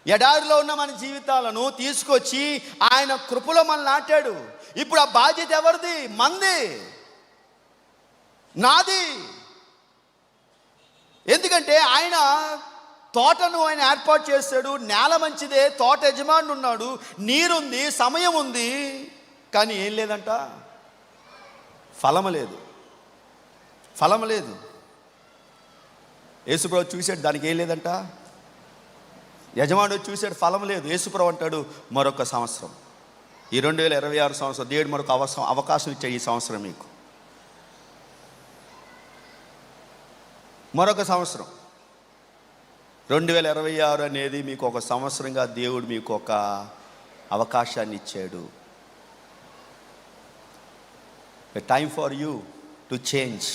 ఎడారిలో ఉన్న మన జీవితాలను తీసుకొచ్చి ఆయన కృపలో మనం నాటాడు. ఇప్పుడు ఆ బాధ్యత ఎవరిది? మంది, నాది. ఎందుకంటే ఆయన తోటను ఆయన ఏర్పాటు చేశాడు. నేల మంచిదే, తోట యజమాని ఉన్నాడు, నీరుంది, సమయం ఉంది. కానీ ఏం లేదంట? ఫలము లేదు. ఫలము లేదు. యేసుప్రభు చూశాడు, దానికి ఏం లేదంట. యజమానుడు చూశాడు, ఫలం లేదు. యేసుప్రభు అంటాడు, మరొక సంవత్సరం, ఈ 2026 సంవత్సరం దేవుడు మరొక అవకాశం ఇచ్చాడు. ఈ సంవత్సరం మీకు మరొక సంవత్సరం. 2026 అనేది మీకు ఒక సంవత్సరంగా దేవుడు మీకు ఒక అవకాశాన్ని ఇచ్చాడు. Time for you to change.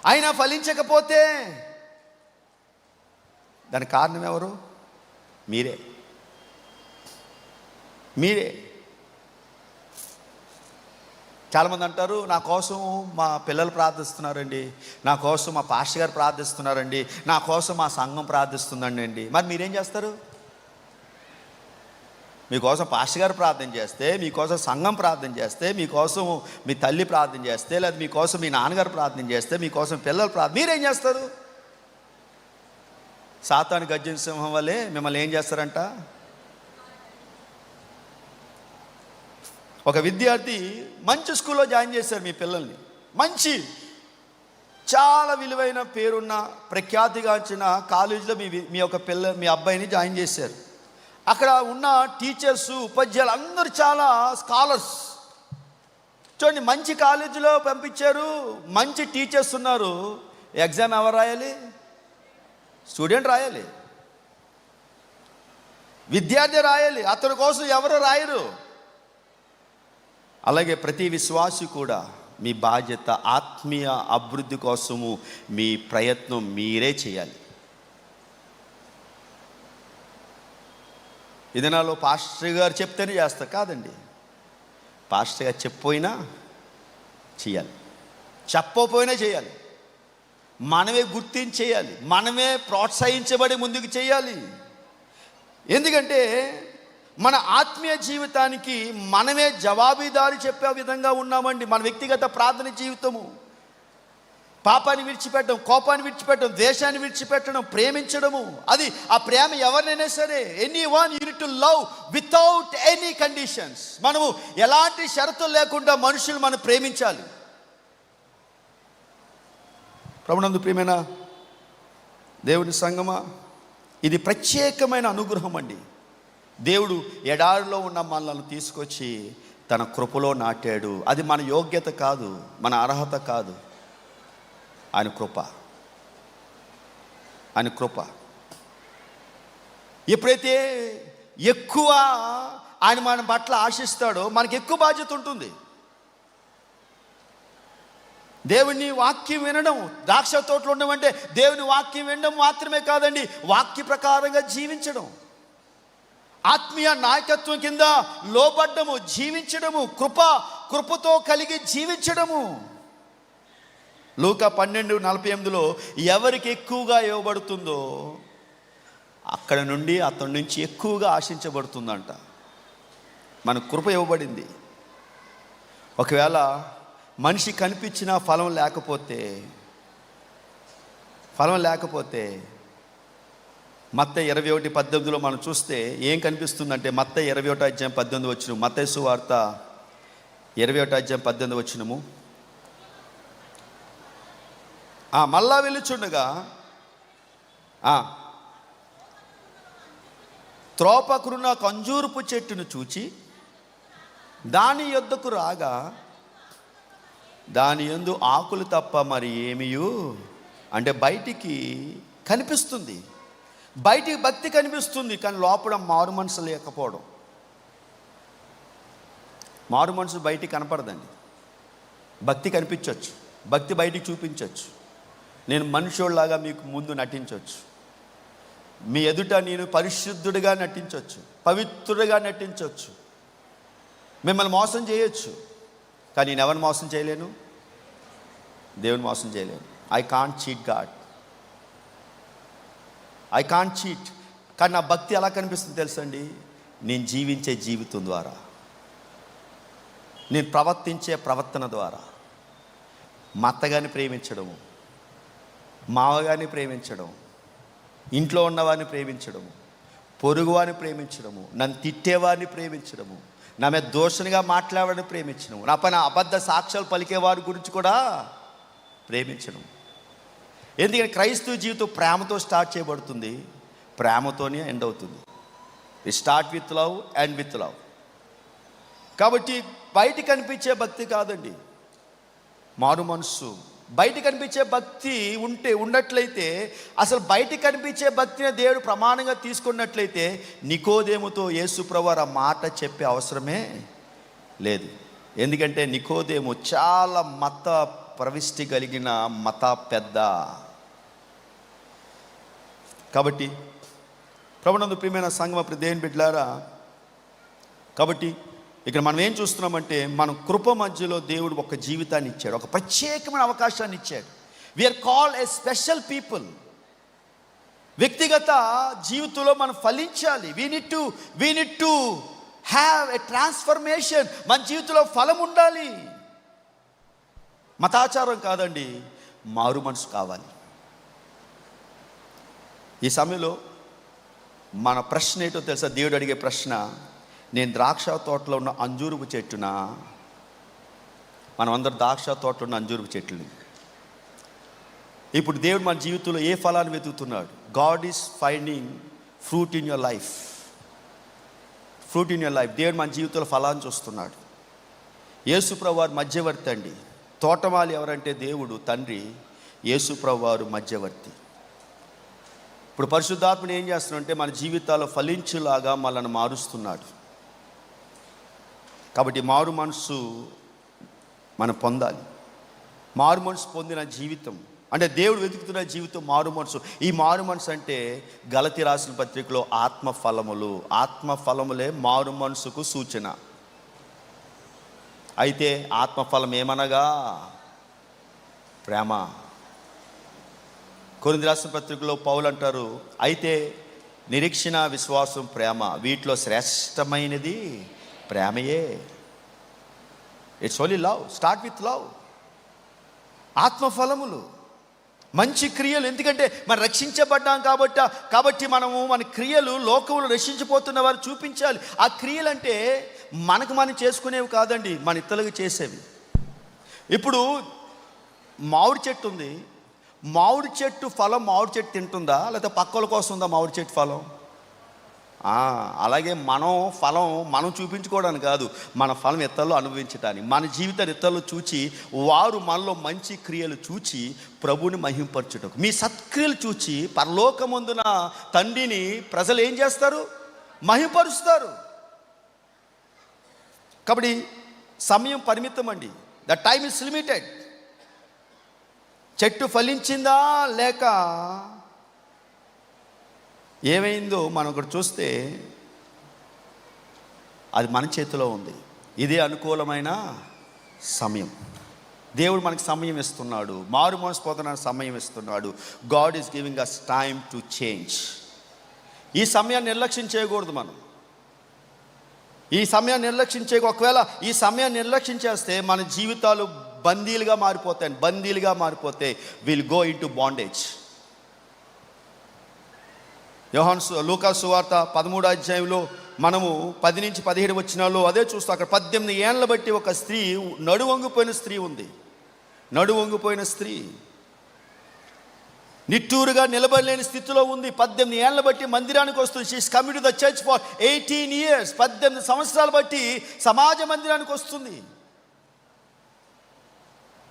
అయినా ఫలించకపోతే దానికి కారణం ఎవరు? మీరే. చాలామంది అంటారు, నా కోసం మా పిల్లలు ప్రార్థిస్తున్నారండి, నా కోసం మా పాస్టర్ గారు ప్రార్థిస్తున్నారండి, నా కోసం మా సంఘం ప్రార్థిస్తుందండి. మరి మీరేం చేస్తారు? మీకోసం పాస్టర్ గారు ప్రార్థన చేస్తే, మీకోసం సంఘం ప్రార్థన చేస్తే, మీకోసం మీ తల్లి ప్రార్థన చేస్తే, లేదా మీకోసం మీ నాన్నగారు ప్రార్థన చేస్తే, మీకోసం పిల్లలు ప్రార్థన, మీరేం చేస్తారు? సాతాను గర్జన సింహం వల్లే మిమ్మల్ని ఏం చేస్తారంట? ఒక విద్యార్థి మంచి స్కూల్లో జాయిన్ చేశారు మీ పిల్లల్ని. మంచి, చాలా విలువైన పేరున్న, ప్రఖ్యాతిగాంచిన కాలేజీలో మీ యొక్క మీ అబ్బాయిని జాయిన్ చేశారు. అక్కడ ఉన్న టీచర్స్, ఉపాధ్యాయులు అందరూ చాలా స్కాలర్స్. చూడండి, మంచి కాలేజీలో పంపించారు, మంచి టీచర్స్ ఉన్నారు. ఎగ్జామ్ ఎవరు రాయాలి? స్టూడెంట్ రాయాలి, విద్యార్థి రాయాలి. అతని కోసం ఎవరు రాయరు. అలాగే ప్రతి విశ్వాసి కూడా మీ బాధ్యత, ఆత్మీయ అభివృద్ధి కోసము మీ ప్రయత్నం మీరే చేయాలి. ఇది నాలో పాస్టర్ గారు చెప్తేనే చేస్తా కాదండి. పాస్టర్ గారు చెప్పపోయినా చేయాలి, చెప్పకపోయినా చేయాలి. మనమే గుర్తించి చేయాలి, మనమే ప్రోత్సహించబడి ముందుకు చేయాలి. ఎందుకంటే మన ఆత్మీయ జీవితానికి మనమే జవాబుదారి చెప్పే విధంగా ఉన్నామండి. మన వ్యక్తిగత ప్రార్థన జీవితము, పాపాన్ని విడిచిపెట్టడం, కోపాన్ని విడిచిపెట్టడం, ద్వేషాన్ని విడిచిపెట్టడం, ప్రేమించడము. అది ఆ ప్రేమ ఎవరినైనా సరే, anyone you need to love without any conditions. మనము ఎలాంటి షరతులు లేకుండా మనుషులు మనం ప్రేమించాలి. ప్రభునందు ప్రియమైన దేవుని సంగమా, ఇది ప్రత్యేకమైన అనుగ్రహం అండి. దేవుడు ఎడారిలో ఉన్న మనల్ని తీసుకొచ్చి తన కృపలో నాటాడు. అది మన యోగ్యత కాదు, మన అర్హత కాదు, ఆయన కృప. ఆయన కృప. ఎప్పుడైతే ఎక్కువ ఆయన మన పట్ల ఆశిస్తాడో మనకి ఎక్కువ బాధ్యత ఉంటుంది. దేవుని వాక్యం వినడం, ద్రాక్ష తోటలో ఉండడం అంటే దేవుని వాక్యం వినడం మాత్రమే కాదండి, వాక్య ప్రకారంగా జీవించడం, ఆత్మీయ నాయకత్వం కింద లోబడ్డము, జీవించడము, కృపతో కలిగి జీవించడము. లూకా 12:48 ఎవరికి ఎక్కువగా ఇవ్వబడుతుందో అతని నుంచి ఎక్కువగా ఆశించబడుతుందంట. మన కృప ఇవ్వబడింది. ఒకవేళ మనిషి కనిపించినా ఫలం లేకపోతే మత్తయి 21:18 మనం చూస్తే ఏం కనిపిస్తుందంటే, మత్తయి 21:18 మత్తయి సువార్త 21:18 మళ్ళా వెళ్ళుచుండగా త్రోపకురున్న కంజూరపు చెట్టును చూచి దాని యొద్దకు రాగా దాని యందు ఆకులు తప్ప మరి ఏమియు, అంటే బయటికి కనిపిస్తుంది, బయటికి భక్తి కనిపిస్తుంది, కానీ లోపల మారు మనసు లేకపోవడం. మారు మనసు బయటికి కనపడదండి. భక్తి కనిపించవచ్చు, భక్తి బయటికి చూపించవచ్చు. నేను మనుషుల్లాగా మీకు ముందు నటించవచ్చు, మీ ఎదుట నేను పరిశుద్ధుడిగా నటించవచ్చు, పవిత్రుడిగా నటించవచ్చు, మిమ్మల్ని మోసం చేయొచ్చు. కానీ నేను ఎవరిని మోసం చేయలేను? దేవుని మోసం చేయలేను. I can't cheat God, I can't cheat. కానీ నా భక్తి ఎలా కనిపిస్తుంది తెలుసండి? నేను జీవించే జీవితం ద్వారా, నేను ప్రవర్తించే ప్రవర్తన ద్వారా. మా అత్తగారిని ప్రేమించడము, మావగారిని ప్రేమించడం, ఇంట్లో ఉన్నవారిని ప్రేమించడము, పొరుగువారిని ప్రేమించడము, నన్ను తిట్టేవారిని ప్రేమించడము, నా మీద దోషణగా మాట్లాడేవారిని ప్రేమించడము, నా పైన అబద్ధ సాక్ష్యాలు పలికేవారి గురించి కూడా ప్రేమించడం. ఎందుకంటే క్రైస్తవ జీవితం ప్రేమతో స్టార్ట్ చేయబడుతుంది, ప్రేమతోనే ఎండ్ అవుతుంది. We start with love and with love. కాబట్టి బయట కనిపించే భక్తి కాదండి మారు మనసు. బయట కనిపించే భక్తి ఉన్నట్లయితే, అసలు బయట కనిపించే భక్తిని దేవుడు ప్రమాణంగా తీసుకున్నట్లయితే నికోదేముతో యేసుప్రభువారు ఆ మాట చెప్పే అవసరమే లేదు. ఎందుకంటే నికోదేము చాలా మత ప్రవిష్టి కలిగిన మత పెద్ద. కాబట్టి ప్రభునందు ప్రియమైన సంఘం, దేవుని బిడ్డలారా, కాబట్టి ఇక్కడ మనం ఏం చూస్తున్నామంటే, మనం కృప మధ్యలో దేవుడు ఒక జీవితాన్ని ఇచ్చాడు, ఒక ప్రత్యేకమైన అవకాశాన్ని ఇచ్చాడు. We're called a special people. వ్యక్తిగత జీవితంలో మనం ఫలించాలి. We need to have a transformation. మన జీవితంలో ఫలం ఉండాలి. మతాచారం కాదండి, మారు మనసు కావాలి. ఈ సమయంలో మన ప్రశ్న ఏంటో తెలుసా? దేవుడు అడిగే ప్రశ్న, నేను ద్రాక్ష తోటలో ఉన్న అంజూరపు చెట్టునా? మనం అందరం ద్రాక్ష తోటలో ఉన్న అంజూరపు చెట్లు. ఇప్పుడు దేవుడు మన జీవితంలో ఏ ఫలాన్ని వెతుకుతున్నాడు? God is finding fruit in your life. Fruit in your life. దేవుడు మన జీవితంలో ఫలాన్ని చూస్తున్నాడు. యేసుప్రభువు వారు మధ్యవర్తి అండి. తోటమాలి ఎవరంటే దేవుడు తండ్రి, యేసుప్రభువు వారు మధ్యవర్తి. ఇప్పుడు పరిశుద్ధాత్ముడు ఏం చేస్తున్నాడంటే మన జీవితాల్లో ఫలించులాగా మనల్ని మారుస్తున్నాడు. కాబట్టి మారు మనసు మనం పొందాలి. మారు మనసు పొందిన జీవితం అంటే దేవుడు వెతుకుతున్న జీవితం మారు మనసు. ఈ మారు మనసు అంటే గలతీ రాసిన పత్రికలో ఆత్మఫలములు. ఆత్మఫలములే మారు మనసుకు సూచన. అయితే ఆత్మఫలం ఏమనగా ప్రేమ. కొరింథీ రాసిన పత్రికలో పౌలు అంటారు, అయితే నిరీక్షణ, విశ్వాసం, ప్రేమ, వీటిలో శ్రేష్టమైనది ప్రేమయే. It's only love. Start with love. ఆత్మఫలములు, మంచి క్రియలు. ఎందుకంటే మనం రక్షించబడ్డాం కాబట్టి మనము మన క్రియలు లోకంలో రక్షించిపోతున్న వారు చూపించాలి. ఆ క్రియలు అంటే మనకు మనం చేసుకునేవి కాదండి, మన ఇతరులకు చేసేవి. ఇప్పుడు మామిడి చెట్టు ఉంది. మామిడి చెట్టు ఫలం మామిడి చెట్టు తింటుందా, లేకపోతే పక్కల కోసం ఉందా మామిడి చెట్టు ఫలం? అలాగే ఫలం మనం చూపించుకోవడానికి కాదు, మన ఫలం ఇతరులు అనుభవించడానికి. మన జీవితాన్ని ఇతరులు చూచి, వారు మనలో మంచి క్రియలు చూచి ప్రభువుని మహింపరచుటకు, మీ సత్క్రియలు చూచి పరలోకమందున తండ్రిని ప్రజలు ఏం చేస్తారు? మహింపరుస్తారు. కాబట్టి సమయం పరిమితం అండి. The time is limited. చెట్టు ఫలించిందా లేక ఏమైందో మనం ఒకటి చూస్తే అది మన చేతిలో ఉంది. ఇదే అనుకూలమైన సమయం. దేవుడు మనకి సమయం ఇస్తున్నాడు, మారు మనసు పొందడానికి సమయం ఇస్తున్నాడు. God is giving us time to change. ఈ సమయాన్ని నిర్లక్ష్యం చేయకూడదు. మనం ఈ సమయాన్ని ఒకవేళ ఈ సమయాన్ని నిర్లక్ష్యం చేస్తే మన జీవితాలు బందీలుగా మారిపోతాయి. Will go in to bondage. Luka సువార్త 13వ అధ్యాయంలో మనము 10 నుంచి 17 వచనాల్లో అదే చూస్తాం. అక్కడ 18 ఏళ్ళ బట్టి ఒక స్త్రీ, నడువంగిపోయిన స్త్రీ నిట్టూరుగా నిలబడలేని స్థితిలో ఉంది. 18 ఏళ్ళ బట్టి మందిరానికి వస్తుంది. She is coming to the church for 18 years. 18 సంవత్సరాలు బట్టి సమాజ మందిరానికి వస్తుంది.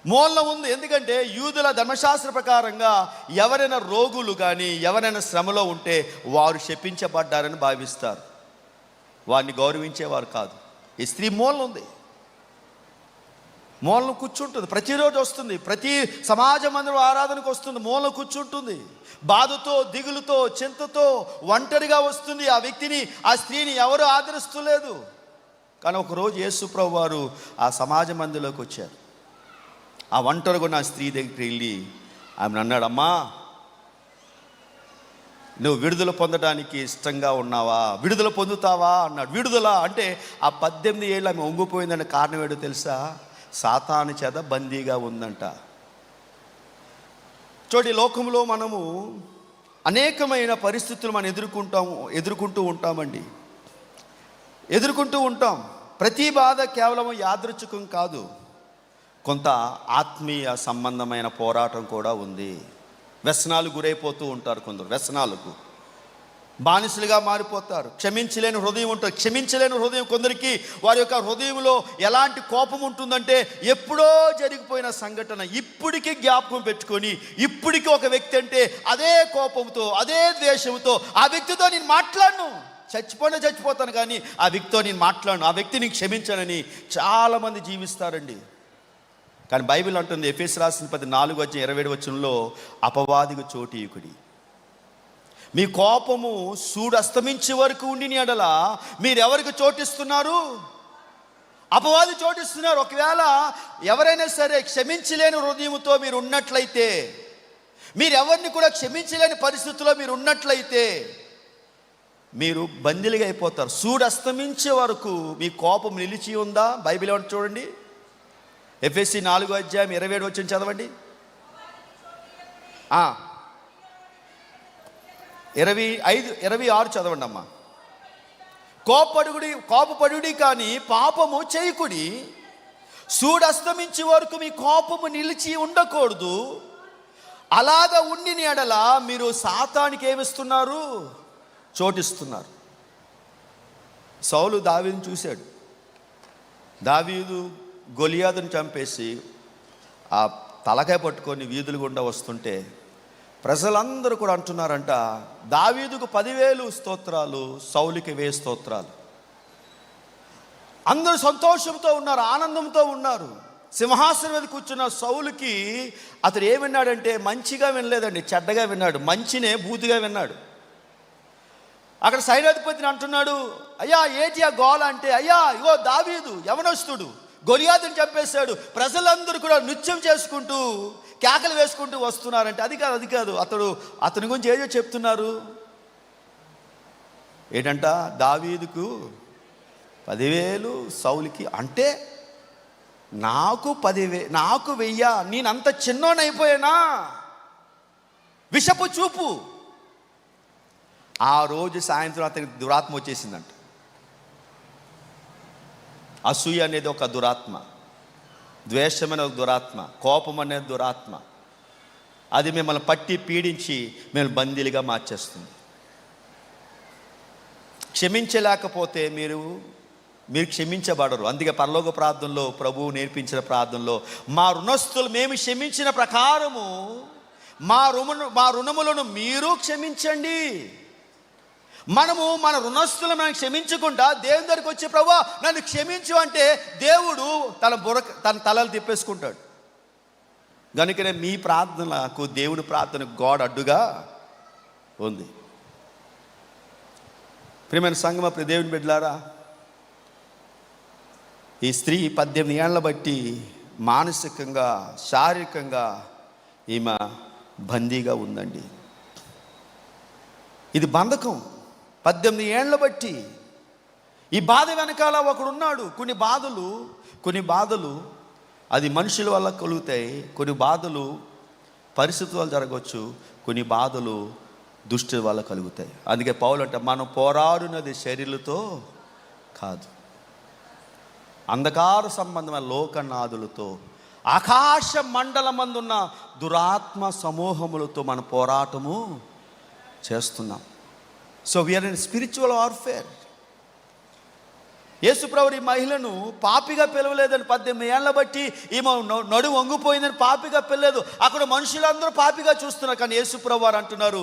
మూలం ఉంది. ఎందుకంటే యూదుల ధర్మశాస్త్ర ప్రకారంగా ఎవరైనా రోగులు కానీ ఎవరైనా శ్రమలో ఉంటే వారు శపించబడ్డారని భావిస్తారు. వారిని గౌరవించేవారు కాదు. ఈ స్త్రీ మూలం ఉంది. మూలను కూర్చుంటుంది, ప్రతిరోజు వస్తుంది, ప్రతి సమాజ మందిరం ఆరాధనకు వస్తుంది, మూలను కూర్చుంటుంది. బాధతో, దిగులుతో, చింతతో ఒంటరిగా వస్తుంది. ఆ వ్యక్తిని, ఆ స్త్రీని ఎవరు ఆదరిస్తలేదు. కానీ ఒకరోజు యేసు ప్రభు వారు ఆ సమాజ మందిరంలోకి వచ్చారు. ఆ ఒంటరిగా ఉన్న స్త్రీ దగ్గరికి వెళ్ళి ఆమెను అన్నాడు, అమ్మా, నువ్వు విడుదల పొందడానికి ఇష్టంగా ఉన్నావా? విడుదల పొందుతావా అన్నాడు. విడుదల అంటే ఆ 18 ఏళ్ళు ఆమె వంగిపోయిందనే కారణం ఏంటో తెలుసా? సాతాను చేత బందీగా ఉందంట. చూడండి, లోకంలో మనము అనేకమైన పరిస్థితులు మనం ఎదుర్కొంటూ ఉంటాం. ప్రతి బాధ కేవలం యాదృచ్ఛికం కాదు, కొంత ఆత్మీయ సంబంధమైన పోరాటం కూడా ఉంది. వ్యసనాలు గురైపోతూ ఉంటారు, కొందరు వ్యసనాలకు బానిసలుగా మారిపోతారు. క్షమించలేని హృదయం ఉంటుంది. క్షమించలేని హృదయం కొందరికి, వారి యొక్క హృదయంలో ఎలాంటి కోపం ఉంటుందంటే ఎప్పుడో జరిగిపోయిన సంఘటన ఇప్పటికీ జ్ఞాపకం పెట్టుకొని, ఇప్పటికీ ఒక వ్యక్తి అంటే అదే కోపంతో, అదే ద్వేషంతో ఆ వ్యక్తితో నేను మాట్లాడను, చచ్చిపోతాను కానీ ఆ వ్యక్తితో నేను మాట్లాడను, ఆ వ్యక్తిని క్షమించానని చాలామంది జీవిస్తారండి. కానీ బైబిల్ అంటుంది, ఎఫెసీ రాసిన 4:27 అపవాదికి చోటీయుకుడి. మీ కోపము సూడు అస్తమించే వరకు ఉండిన ఎడల మీరెవరికి చోటిస్తున్నారు? అపవాది చోటిస్తున్నారు. ఒకవేళ ఎవరైనా సరే క్షమించలేని హృదయంతో మీరు ఉన్నట్లయితే, మీరెవరిని కూడా క్షమించలేని పరిస్థితుల్లో మీరు ఉన్నట్లయితే మీరు బందీలుగా అయిపోతారు. సూడు అస్తమించే వరకు మీ కోపం నిలిచి ఉందా? బైబిల్ ఏమంటే చూడండి, ఎఫెసీ 4:27 చదవండి. 26 చదవండి అమ్మా. కోపపడుడి కానీ పాపము చేయకుడి, సూడు అస్తమించే వరకు మీ కోపము నిలిచి ఉండకూడదు. అలాగా ఉండిన ఎడల మీరు సాతానికి ఏమిస్తున్నారు? చోటిస్తున్నారు. సౌలు దావీదును చూశాడు. దావీదు గొలియాదును చంపేసి ఆ తలకాయ పట్టుకొని వీధులు గుండా వస్తుంటే ప్రజలందరూ కూడా అంటున్నారంట, దావీదుకు 10,000 స్తోత్రాలు, సౌలుకి 1000 స్తోత్రాలు. అందరూ సంతోషంతో ఉన్నారు, ఆనందంతో ఉన్నారు. సింహాసనం మీద కూర్చున్న సౌలుకి అతడు ఏం విన్నాడంటే మంచిగా వినలేదండి, చెడ్డగా విన్నాడు. మంచినే బూతుగా విన్నాడు. అక్కడ సైన్యాధిపతిని అంటున్నాడు, అయ్యా ఏంటి ఆ గోల అంటే, అయ్యా ఇగో దావీదు యవనస్తుడు గొలియాదుని చంపేశాడు, ప్రజలందరూ కూడా నృత్యం చేసుకుంటూ కేకలు వేసుకుంటూ వస్తున్నారంటే. అది కాదు అతని గురించి ఏదో చెప్తున్నారు. ఏంటంట, దావీదుకు 10,000, సౌలుకి అంటే నాకు 1000, నేనంత చిన్నోనైపోయానా? విషపు చూపు. ఆ రోజు సాయంత్రం అతనికి దురాత్మ వచ్చేసిందంట. అసూయ అనేది ఒక దురాత్మ, ద్వేషం అనేది ఒక దురాత్మ, కోపం అనేది దురాత్మ. అది మిమ్మల్ని పట్టి పీడించి మిమ్మల్ని బందీలుగా మార్చేస్తుంది. క్షమించలేకపోతే మీరు క్షమించబడరు. అందుకే పరలోక ప్రార్థనలో ప్రభువు నేర్పించిన ప్రార్థనలో, మా రుణస్థులు మేము క్షమించిన ప్రకారము మా రుణములను మీరు క్షమించండి. మనము మన రుణస్థులను మనం క్షమించకుండా దేవుని దగ్గరికి వచ్చి, ప్రభువా నన్ను క్షమించు అంటే దేవుడు తన తలలు తిప్పేసుకుంటాడు. కనుకనే మీ ప్రార్థనలకు దేవుని ప్రార్థనకు గోడ అడ్డుగా ఉంది. ప్రియమైన సంగమ, దేవుని బిడ్డలారా, ఈ స్త్రీ 18 ఏళ్ల బట్టి మానసికంగా, శారీరకంగా ఈమె బందీగా ఉందండి. ఇది బంధకం. 18 ఏళ్ల బట్టి ఈ బాధ వెనకాల ఒకడున్నాడు. కొన్ని బాధలు అది మనుషుల వల్ల కలుగుతాయి, కొన్ని బాధలు పరిస్థితుల వల్ల జరగవచ్చు, కొన్ని బాధలు దుష్టి వల్ల కలుగుతాయి. అందుకే పౌలు అంటే, మనం పోరాడునది శరీరులతో కాదు, అంధకార సంబంధమైన లోకనాదులతో, ఆకాశ మండలమందున్న దురాత్మ సమూహములతో మన పోరాటము చేస్తున్నాం. So we're in spiritual warfare. Yesu Prabhu ఈ మహిళను పాపిగా పిలవలేదని, 18 ఏళ్ల బట్టి ఈమె నడుము వంగిపోయిందని పాపిగా పిలలేదు. అక్కడ మనుషులందరూ పాపిగా చూస్తున్నారు. కానీ యేసుప్రభు వారు అంటున్నారు,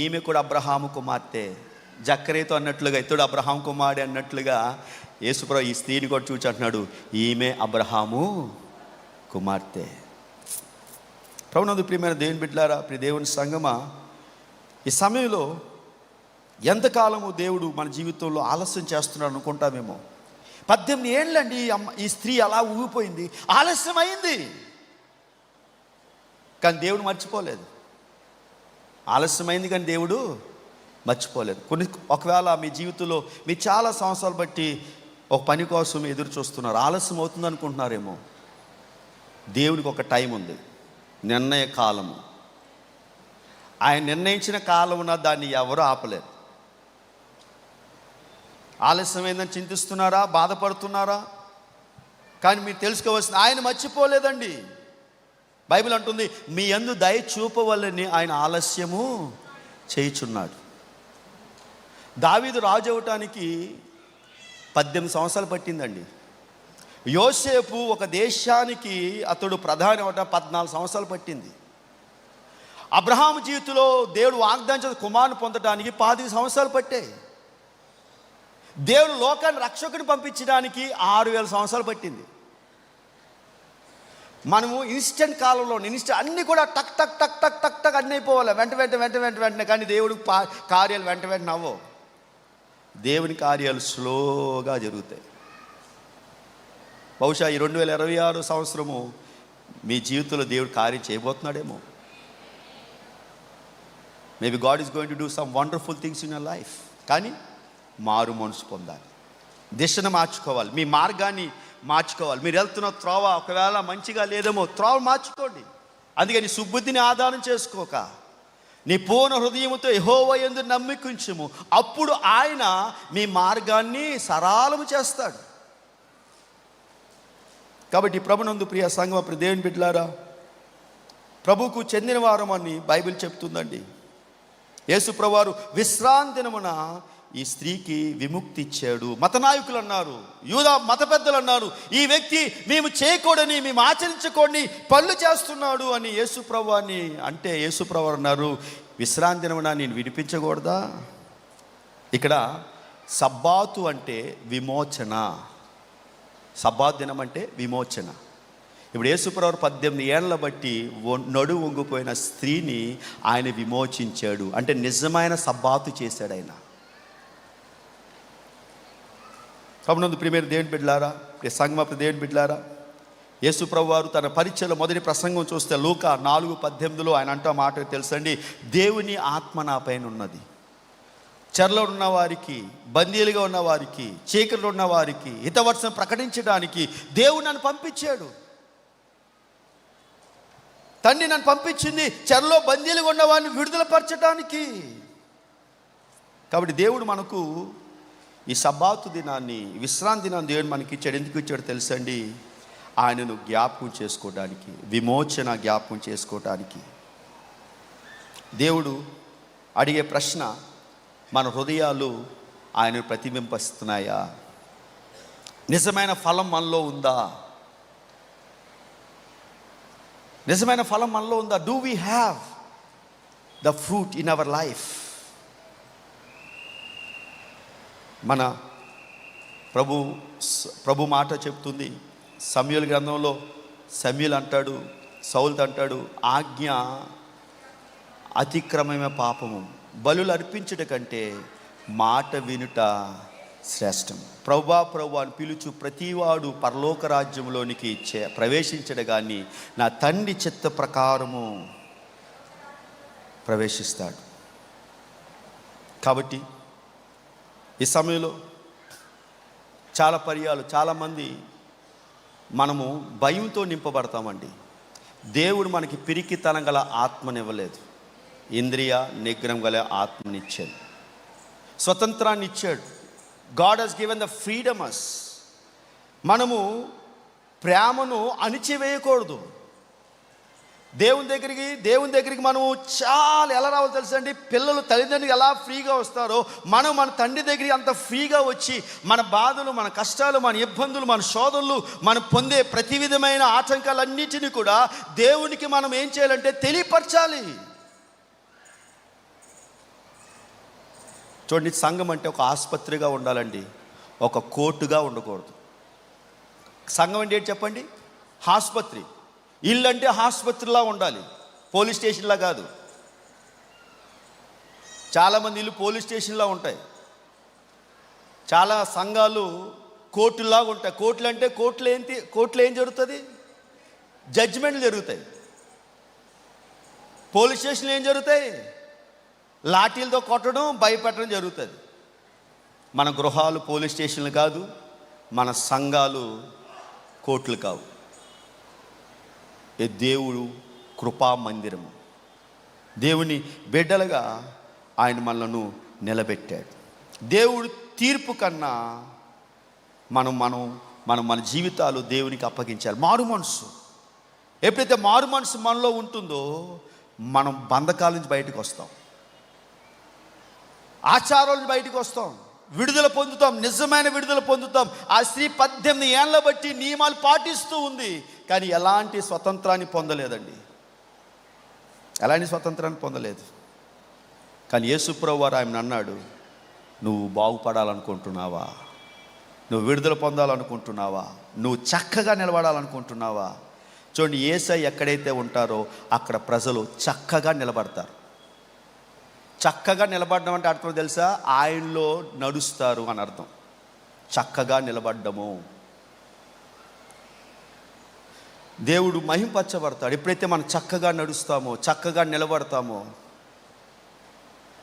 ఈమె కూడా అబ్రహాము కుమార్తె. జక్కరేతో అన్నట్లుగా ఇతడు అబ్రహాం కుమారుడే అన్నట్లుగా యేసుప్రభు ఈ స్త్రీని కూడా చూచి అంటున్నాడు, ఈమె అబ్రహాము కుమార్తె. ప్రభునందు ప్రియమైన దేవుని బిడ్డలారా, ప్రియ దేవుని సంగమా, ఈ సమయంలో ఎంతకాలము దేవుడు మన జీవితంలో ఆలస్యం చేస్తున్నాడు అనుకుంటామేమో. 18 ఏళ్ళండి ఈ స్త్రీ అలా ఊగిపోయింది, ఆలస్యం అయింది. కానీ దేవుడు మర్చిపోలేదు. ఆలస్యమైంది కానీ దేవుడు మర్చిపోలేదు. ఒకవేళ మీ జీవితంలో మీరు చాలా సంవత్సరాలు బట్టి ఒక పని కోసం ఎదురు చూస్తున్నారు, ఆలస్యం అవుతుంది అనుకుంటున్నారేమో. దేవునికి ఒక టైం ఉంది, నిర్ణయ కాలము. ఆయన నిర్ణయించిన కాలమున దాన్ని ఎవరు ఆపలేరు. ఆలస్యమైందని చింతిస్తున్నారా, బాధపడుతున్నారా? కానీ మీరు తెలుసుకోవాల్సింది, ఆయన మర్చిపోలేదండి. బైబిల్ అంటుంది, మీ యందు దయ చూపవలని ఆయన ఆలస్యము చేయుచున్నాడు. దావీదు రాజు అవటానికి 18 సంవత్సరాలు పట్టిందండి. యోసేపు ఒక దేశానికి అతడు ప్రధాని అవటం 14 సంవత్సరాలు పట్టింది. అబ్రహాము జీవితంలో దేవుడు వాగ్దానించిన కుమారుని పొందడానికి 25 సంవత్సరాలు పట్టాయి. దేవుడు లోకాన్ని రక్షకుని పంపించడానికి 6000 సంవత్సరాలు పట్టింది. మనము ఇన్స్టెంట్ కాలంలో అన్నీ కూడా టక్ టక్ టక్ టక్ టక్ టక్ అన్నీ అయిపోవాలి, వెంటనే. కానీ దేవుడు కార్యాలు వెంటనే అవ్వవు. దేవుని కార్యాలు స్లోగా జరుగుతాయి. బహుశా ఈ 2026 సంవత్సరము మీ జీవితంలో దేవుడు కార్యం చేయబోతున్నాడేమో. Maybe God is going to do some wonderful things in your life. కానీ మారు మనసు పొందాలి, దిశను మార్చుకోవాలి, మీ మార్గాన్ని మార్చుకోవాలి. మీరు వెళ్తున్న త్రోవ ఒకవేళ మంచిగా లేదేమో, త్రోవ మార్చుకోండి. అందుకని సుబుద్ధిని ఆధారం చేసుకోక నీ పూర్ణ హృదయముతో యెహోవా యందు నమ్మికుంచుము, అప్పుడు ఆయన మీ మార్గాన్ని సరళము చేస్తాడు. కాబట్టి ప్రభునందు ప్రియ సంగమ, ప్రియ దేవుని బిడ్డలారా, ప్రభువుకు చెందిన వారం అని బైబిల్ చెప్తుందండి. యేసు ప్రభువారు విశ్రాంతి దినమున ఈ స్త్రీకి విముక్తి ఇచ్చాడు. మత నాయకులు అన్నారు, యూదా మత పెద్దలు అన్నారు, ఈ వ్యక్తి మేము చేయకూడని, మేము ఆచరించకూడని పనులు చేస్తున్నాడు అని యేసు ప్రభువాన్ని అంటే, యేసు ప్రభువారు అన్నారు, విశ్రాంతి దినమున నేను విడిపించకూడదా? ఇక్కడ సబ్బాతు అంటే విమోచన. సబ్బాతు దినం అంటే విమోచన. ఇప్పుడు యేసుప్రభు 18 ఏళ్ల బట్టి నడుము వంగిపోయిన స్త్రీని ఆయన విమోచించాడు. అంటే నిజమైన సబ్బాతు చేశాడు ఆయన. ప్రభునందు ప్రియమైన దేవుని బిడ్డలారా, సంగమ దేవుని బిడ్డలారా, యేసుప్రభు వారు తన పరిచయలో మొదటి ప్రసంగం చూస్తే లూకా 4:18 ఆయన అంటూ మాట తెలుసండి, దేవుని ఆత్మ నా పైన ఉన్నది, చెరలో ఉన్నవారికి, బందీలుగా ఉన్నవారికి, చీకటిలో ఉన్నవారికి హితవర్షం ప్రకటించడానికి దేవుడు నన్ను పంపించాడు. తండ్రి నన్ను పంపించింది చెరలో బందీలుగా ఉన్నవారిని విడుదలపరచడానికి. కాబట్టి దేవుడు మనకు ఈ సబ్బాతు దినాన్ని, విశ్రాంతి దినాన్ని దేవుడు మనకి ఇచ్చాడు. ఎందుకు ఇచ్చాడు తెలుసండి? ఆయనను జ్ఞాపకం చేసుకోవడానికి, విమోచన జ్ఞాపకం చేసుకోవడానికి. దేవుడు అడిగే ప్రశ్న, మన హృదయాలు ఆయనను ప్రతిబింబిస్తున్నాయా? నిజమైన ఫలం మనలో ఉందా? నిజమైన ఫలం మనలో ఉందా? Do we have the fruit in our life? మన ప్రభు మాట చెప్తుంది సమూయేలు గ్రంథంలో. సమూయేలు అంటాడు, సౌలుతో అంటాడు, ఆజ్ఞ అతిక్రమమే పాపము, బలులు అర్పించుట కంటే మాట వినుట శ్రేష్టం. ప్రభు అని పిలుచు ప్రతివాడు పరలోక రాజ్యంలోనికి ప్రవేశించడు కానీ నా తండ్రి చిత్త ప్రకారము ప్రవేశిస్తాడు. కాబట్టి ఈ సమయంలో చాలా పర్యాలు చాలామంది మనము భయంతో నింపబడతామండి. దేవుడు మనకి పిరికితనం గల ఆత్మనివ్వలేదు, ఇంద్రియ నిగ్రహం గల ఆత్మనిచ్చాడు, స్వతంత్రాన్ని ఇచ్చాడు. God has given the freedom us. మనము ప్రేమను అణిచివేయకూడదు. దేవుని దగ్గరికి మనము చాలా ఎలా రావాలో తెలుసండి? పిల్లలు తల్లిదండ్రులు ఎలా ఫ్రీగా వస్తారో మనం మన తండ్రి దగ్గరికి అంత ఫ్రీగా వచ్చి మన బాధలు, మన కష్టాలు, మన ఇబ్బందులు, మన శోధనలు, మనం పొందే ప్రతి విధమైన ఆటంకాలన్నిటినీ కూడా దేవునికి మనం ఏం చేయాలంటే తెలియపరచాలి. చూడండి, సంఘం అంటే ఒక ఆసుపత్రిగా ఉండాలండి, ఒక కోర్టుగా ఉండకూడదు. సంఘం అంటే ఏంటి చెప్పండి? ఆసుపత్రి. ఇల్లు అంటే ఆసుపత్రిలా ఉండాలి, పోలీస్ స్టేషన్లా కాదు. చాలామంది ఇల్లు పోలీస్ స్టేషన్లా ఉంటాయి. చాలా సంఘాలు కోర్టులాగా ఉంటాయి. కోర్టులు అంటే కోర్టులో ఏం జరుగుతుంది? జడ్జిమెంట్లు జరుగుతాయి. పోలీస్ స్టేషన్లు ఏం జరుగుతాయి? లాఠీలతో కొట్టడం, భయపెట్టడం జరుగుతుంది. మన గృహాలు పోలీస్ స్టేషన్లు కాదు, మన సంఘాలు కోర్టులు కావు. ఏ దేవుడు కృపా మందిరము. దేవుని బిడ్డలుగా ఆయన మనలను నిలబెట్టాడు. దేవుడు తీర్పు కన్నా మన జీవితాలు దేవునికి అప్పగించాలి. మారు మనసు, ఎప్పుడైతే మారు మనసు మనలో ఉంటుందో మనం బంధకాల నుంచి బయటకు వస్తాం, ఆచారాల నుంచి బయటకు వస్తాం, విడుదల పొందుతాం, నిజమైన విడుదల పొందుతాం. ఆ స్త్రీ 18 ఏళ్ళ బట్టి నియమాలు పాటిస్తూ ఉంది, కానీ ఎలాంటి స్వతంత్రాన్ని పొందలేదండి. ఎలాంటి స్వతంత్రాన్ని పొందలేదు. కానీ యేసుప్రభువు వారు ఆయన అన్నాడు, నువ్వు బాగుపడాలనుకుంటున్నావా? నువ్వు విడుదల పొందాలనుకుంటున్నావా? నువ్వు చక్కగా నిలబడాలనుకుంటున్నావా? చూడండి, యేసయ్య ఎక్కడైతే ఉంటారో అక్కడ ప్రజలు చక్కగా నిలబడతారు. చక్కగా నిలబడడం అంటే అర్థం తెలుసా? ఆయనలో నడుస్తారు అని అర్థం. చక్కగా నిలబడ్డము. దేవుడు మహింపరచబడతాడు ఎప్పుడైతే మనం చక్కగా నడుస్తామో, చక్కగా నిలబడతామో.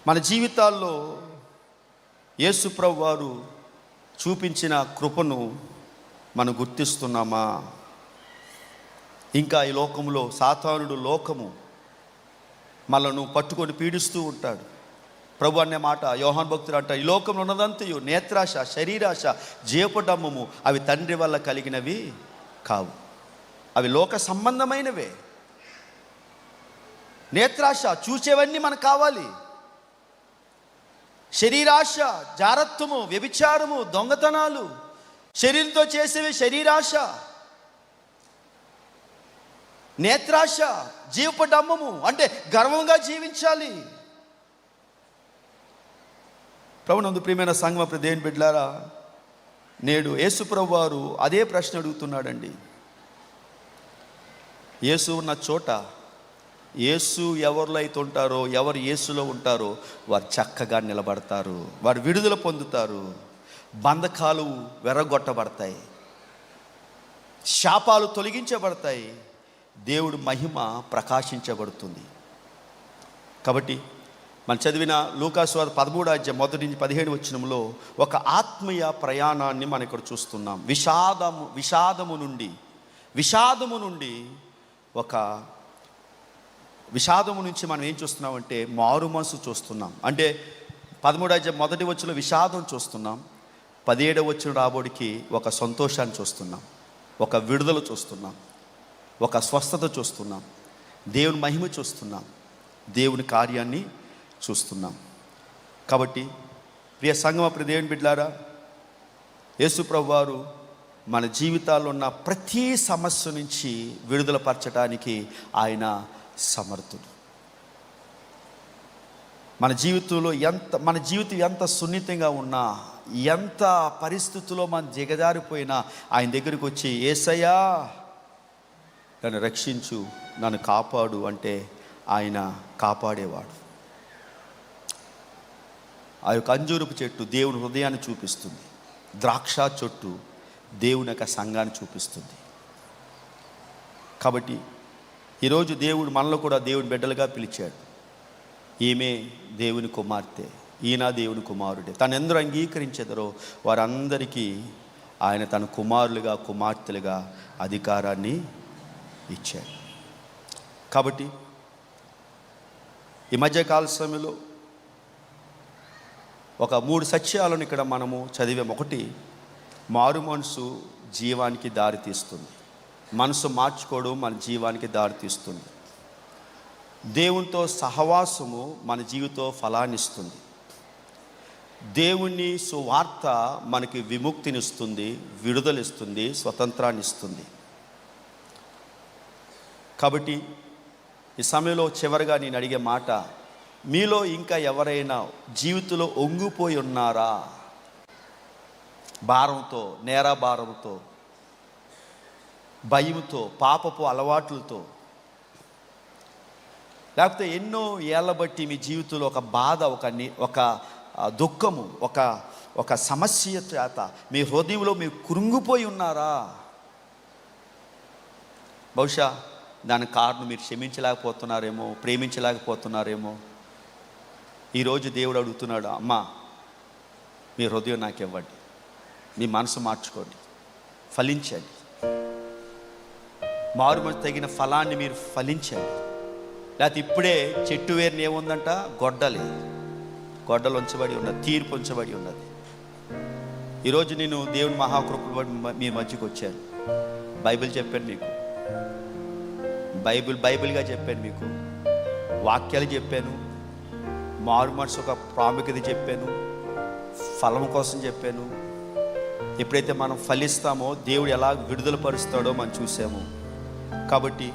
మన జీవితాల్లో యేసుప్రభువు వారు చూపించిన కృపను మనం గుర్తిస్తున్నామా? ఇంకా ఈ లోకంలో సాతానుడు, లోకము మనను పట్టుకొని పీడిస్తూ ఉంటాడు. ప్రభు అనే మాట యోహాను భక్తుడు అంటారు, ఈ లోకంలో ఉన్నదంతయు నేత్రాశ, శరీరాశ, జీవపడమ్మము అవి తండ్రి వల్ల కలిగినవి కావు, అవి లోక సంబంధమైనవే. నేత్రాశ, చూసేవన్నీ మనకు కావాలి. శరీరాశ, జారత్వము, వ్యభిచారము, దొంగతనాలు, శరీరంతో చేసేవి శరీరాశ. నేత్రాశ, జీవపడమ్మము అంటే గర్వంగా జీవించాలి. ప్రభునందు ప్రియమైన సంఘం, దేవుని బిడ్డలారా, నేడు యేసుప్రభు వారు అదే ప్రశ్న అడుగుతున్నాడండి. యేసు ఉన్న చోట, యేసు ఎవరిలో అయితే ఉంటారో, ఎవరు యేసులో ఉంటారో వారు చక్కగా నిలబడతారు, వారు విడుదల పొందుతారు, బంధకాలు వెరగొట్టబడతాయి, శాపాలు తొలగించబడతాయి, దేవుడు మహిమ ప్రకాశించబడుతుంది. కాబట్టి మనం చదివిన లూకాసు వార్త 13వ అధ్యాయం 1 నుంచి 17 వచనంలో ఒక ఆత్మీయ ప్రయాణాన్ని మనం ఇక్కడ చూస్తున్నాం. విషాదము నుంచి మనం ఏం చూస్తున్నామంటే మారు మనసు చూస్తున్నాం. అంటే 13వ అధ్యాయం 1వ వచనంలో విషాదం చూస్తున్నాం, 17వ వచనం రాబోడికి ఒక సంతోషాన్ని చూస్తున్నాం, ఒక విడుదల చూస్తున్నాం, ఒక స్వస్థత చూస్తున్నాం, దేవుని మహిమ చూస్తున్నాం, దేవుని కార్యాన్ని చూస్తున్నాం. కాబట్టి ప్రియ సంగమ, ప్రియ దేవుని బిడ్డలారా, యేసుప్రభు వారు మన జీవితాల్లో ఉన్న ప్రతి సమస్య నుంచి విడుదల పరచడానికి ఆయన సమర్థుడు. మన జీవితం ఎంత సున్నితంగా ఉన్నా, ఎంత పరిస్థితుల్లో మనం దిగజారిపోయినా ఆయన దగ్గరికి వచ్చి యేసయ్యా నన్ను రక్షించు, నన్ను కాపాడు అంటే ఆయన కాపాడేవాడు. ఆ యొక్క అంజూరపు చెట్టు దేవుని హృదయాన్ని చూపిస్తుంది, ద్రాక్ష చెట్టు దేవుని యొక్క సంఘాన్ని చూపిస్తుంది. కాబట్టి ఈరోజు దేవుడు మనలో కూడా దేవుని బిడ్డలుగా పిలిచాడు. ఈమె దేవుని కుమార్తె, ఈయన దేవుని కుమారుడే. తను ఎందరూ అంగీకరించెదరో వారందరికీ ఆయన తన కుమారులుగా, కుమార్తెలుగా అధికారాన్ని ఇచ్చాడు. కాబట్టి ఈ మధ్యకాల సమయంలో ఒక 3 సత్యాలను ఇక్కడ మనము చదివాము. ఒకటి, మారు మనసు జీవానికి దారి తీస్తుంది. మనసు మార్చుకోవడం మన జీవానికి దారి తీస్తుంది. దేవునితో సహవాసము మన జీవితం ఫలాన్నిస్తుంది. దేవుని సువార్త మనకి విముక్తినిస్తుంది, విడుదలిస్తుంది, స్వతంత్రాన్ని ఇస్తుంది. కాబట్టి ఈ సమయంలో చివరిగా నేను అడిగే మాట, మీలో ఇంకా ఎవరైనా జీవితంలో ఒంగిపోయి ఉన్నారా? భారంతో, నేర భారంతో, భయంతో, పాపపు అలవాట్లతో, లేకపోతే ఎన్నో ఏళ్ళ బట్టి మీ జీవితంలో ఒక బాధ, ఒక దుఃఖము, ఒక సమస్య చేత మీ హృదయంలో మీరు కృంగిపోయి ఉన్నారా? బహుశా దానికి కారణం మీరు క్షమించలేకపోతున్నారేమో, ప్రేమించలేకపోతున్నారేమో. ఈరోజు దేవుడు అడుగుతున్నాడు, అమ్మా మీ హృదయం నాకు ఇవ్వండి, మీ మనసు మార్చుకోండి, ఫలించండి, మారుమనసు తగిన ఫలాన్ని మీరు ఫలించండి. లేకపోతే ఇప్పుడే చెట్టు వేరుని ఏముందంట, గొడ్డలు ఉంచబడి ఉన్నది, తీర్పు ఉంచబడి ఉన్నది. ఈరోజు నేను దేవుని మహాకృప మీ మధ్యకి వచ్చాను. బైబిల్ చెప్పాను మీకు, బైబిల్గా చెప్పాను మీకు, వాక్యాలు చెప్పాను, మారు మనసు ఒక ప్రాముఖ్యత చెప్పాను, ఫలం కోసం చెప్పాను. ఎప్పుడైతే మనం ఫలిస్తామో దేవుడు ఎలా విడుదల పరుస్తాడో మనం చూసాము. కాబట్టి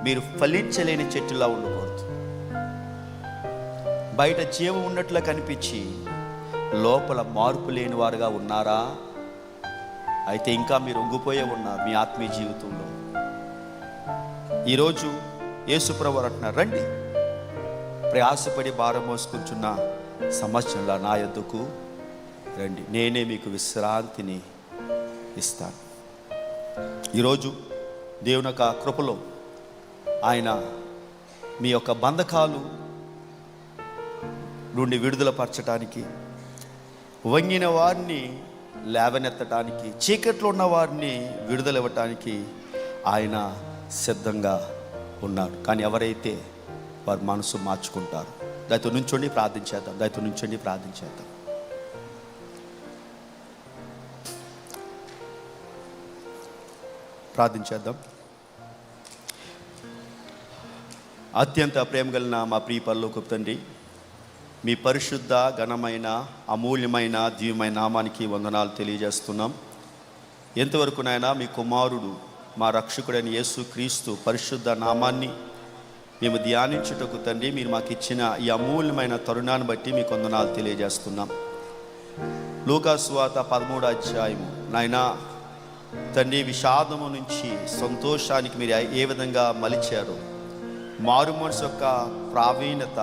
మీరు ఫలించలేని చెట్టులా ఉండకూడదు. బయట జీవం ఉన్నట్లుగా కనిపించి లోపల మార్పు లేని వారుగా ఉన్నారా? అయితే ఇంకా మీరు ఒంగిపోయే ఉన్నారు మీ ఆత్మీయ జీవితంలో. ఈరోజు యేసుప్రభు అంటున్నారు, రండి ప్రయాసపడి భారం మోసుకుంటున్న సమస్యల నా యొద్దకు రండి, నేనే మీకు విశ్రాంతిని ఇస్తాను. ఈరోజు దేవుని యొక్క కృపలో ఆయన మీ యొక్క బంధకాలు నుండి విడుదల పరచడానికి, వంగిన వారిని లేవనెత్తడానికి, చీకట్లో ఉన్న వారిని విడుదల ఇవ్వటానికి ఆయన సిద్ధంగా ఉన్నాడు. కానీ ఎవరైతే వారి మనసు మార్చుకుంటారు. దయతో నుంచోండి ప్రార్థించేద్దాం. అత్యంత ప్రేమ కలిగిన మా ప్రియ పరలోకపు తండ్రి, మీ పరిశుద్ధ, ఘనమైన, అమూల్యమైన, దివ్యమైన నామానికి వందనాలు తెలియజేస్తున్నాం. ఎంతవరకు నాయనా మీ కుమారుడు, మా రక్షకుడైన యేసు క్రీస్తు పరిశుద్ధ నామాన్ని మేము ధ్యానించుటకు తండ్రి మీరు మాకు ఇచ్చిన ఈ అమూల్యమైన తరుణాన్ని బట్టి మీకు వందనాలు తెలియజేస్తున్నాం. లూకాసు సువార్త 13వ అధ్యాయము నాయనా తండ్రి, విషాదము నుంచి సంతోషానికి మీరు ఏ విధంగా మలిచారు, మారు మనసు యొక్క ప్రావీణ్యత,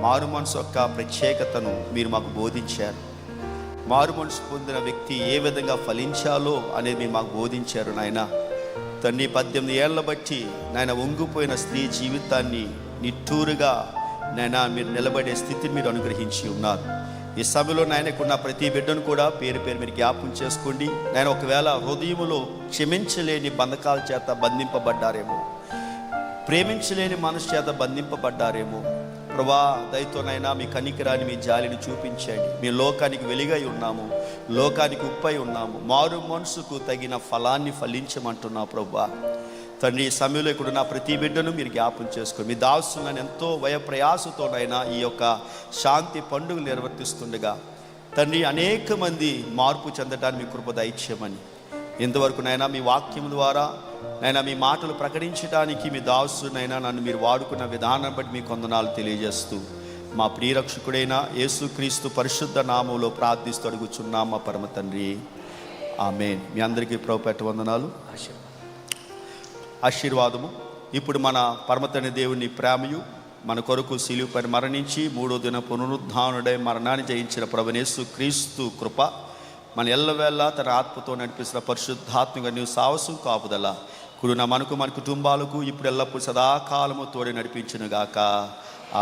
మారు మనసు యొక్క ప్రత్యేకతను మీరు మాకు బోధించారు. మారు మనసు పొందిన వ్యక్తి ఏ విధంగా ఫలించాలో అనేది మీరు మాకు బోధించారు నాయన. తండ్రి 18 ఏళ్ల బట్టి నాయన వంగిపోయిన స్త్రీ జీవితాన్ని నిట్టూరుగా నాయన మీరు నిలబడే స్థితిని మీరు అనుగ్రహించి ఉన్నారు. ఈ సమయంలో నాయనకున్న ప్రతి బిడ్డను కూడా పేరు మీరు జ్ఞాపకం చేసుకోండి నాయన. ఒకవేళ హృదయములో క్షమించలేని బంధకాల చేత బంధింపబడ్డారేమో, ప్రేమించలేని మనసు చేత బంధింపబడ్డారేమో, ప్రభా దయతోనైనా మీ కనికరాన్ని, మీ జాలిని చూపించండి. మీ లోకానికి వెలుగై ఉన్నాము, లోకానికి ఉప్పై ఉన్నాము, మారు మనసుకు తగిన ఫలాన్ని ఫలించమంటున్నా ప్రభా. తండ్రి ఈ సమయంలో ఇక్కడ నా ప్రతి బిడ్డను మీరు జ్ఞాపం చేసుకోండి. మీ దాసులను ఎంతో ప్రయాసతోనైనా ఈ యొక్క శాంతి పండుగలు నిర్వర్తిస్తుండగా తండ్రి అనేక మంది మార్పు చెందడానికి మీ కృప దయచేయమని, ఇంతవరకు నైనా మీ వాక్యం ద్వారా నైనా మీ మాటలు ప్రకటించడానికి మీ దాసునైనా నన్ను మీరు వాడుకున్న విధానం బట్టి మీకు వందనాలు తెలియజేస్తూ మా ప్రియరక్షకుడైన యేసుక్రీస్తు పరిశుద్ధ నామంలో ప్రార్థిస్తూ అడుగుచున్నాం మా పరమ తండ్రి, ఆమేన్. మీ అందరికీ ప్రభుపేట వందనాలు, ఆశీర్వాదము. ఇప్పుడు మన పరమ తండ్రి దేవుని ప్రేమయు, మన కొరకు శిలువపై మరణించి 3వ దిన పునరుద్ధానుడై మరణాన్ని జయించిన ప్రభువైన యేసుక్రీస్తు కృప, మన ఎల్లవేళ తన ఆత్మతో నడిపిస్తున్న పరిశుద్ధాత్మగా నీవు సావసం కాపుదల కుడున మనకు, మన కుటుంబాలకు ఇప్పుడు ఎల్లప్పుడు సదాకాలము తోడి నడిపించునుగాక.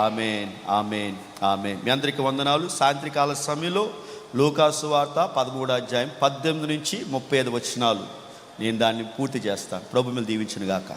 ఆమేన్, ఆమేన్, ఆమేన్. మీ అందరికీ వందనాలు. సాయంత్రకాల సమయంలో లూకాసు వార్త 13వ అధ్యాయం 18 నుంచి 35 వచనాలు నేను దాన్ని పూర్తి చేస్తాను. ప్రభు మిమ్మల్ని దీవించునుగాక.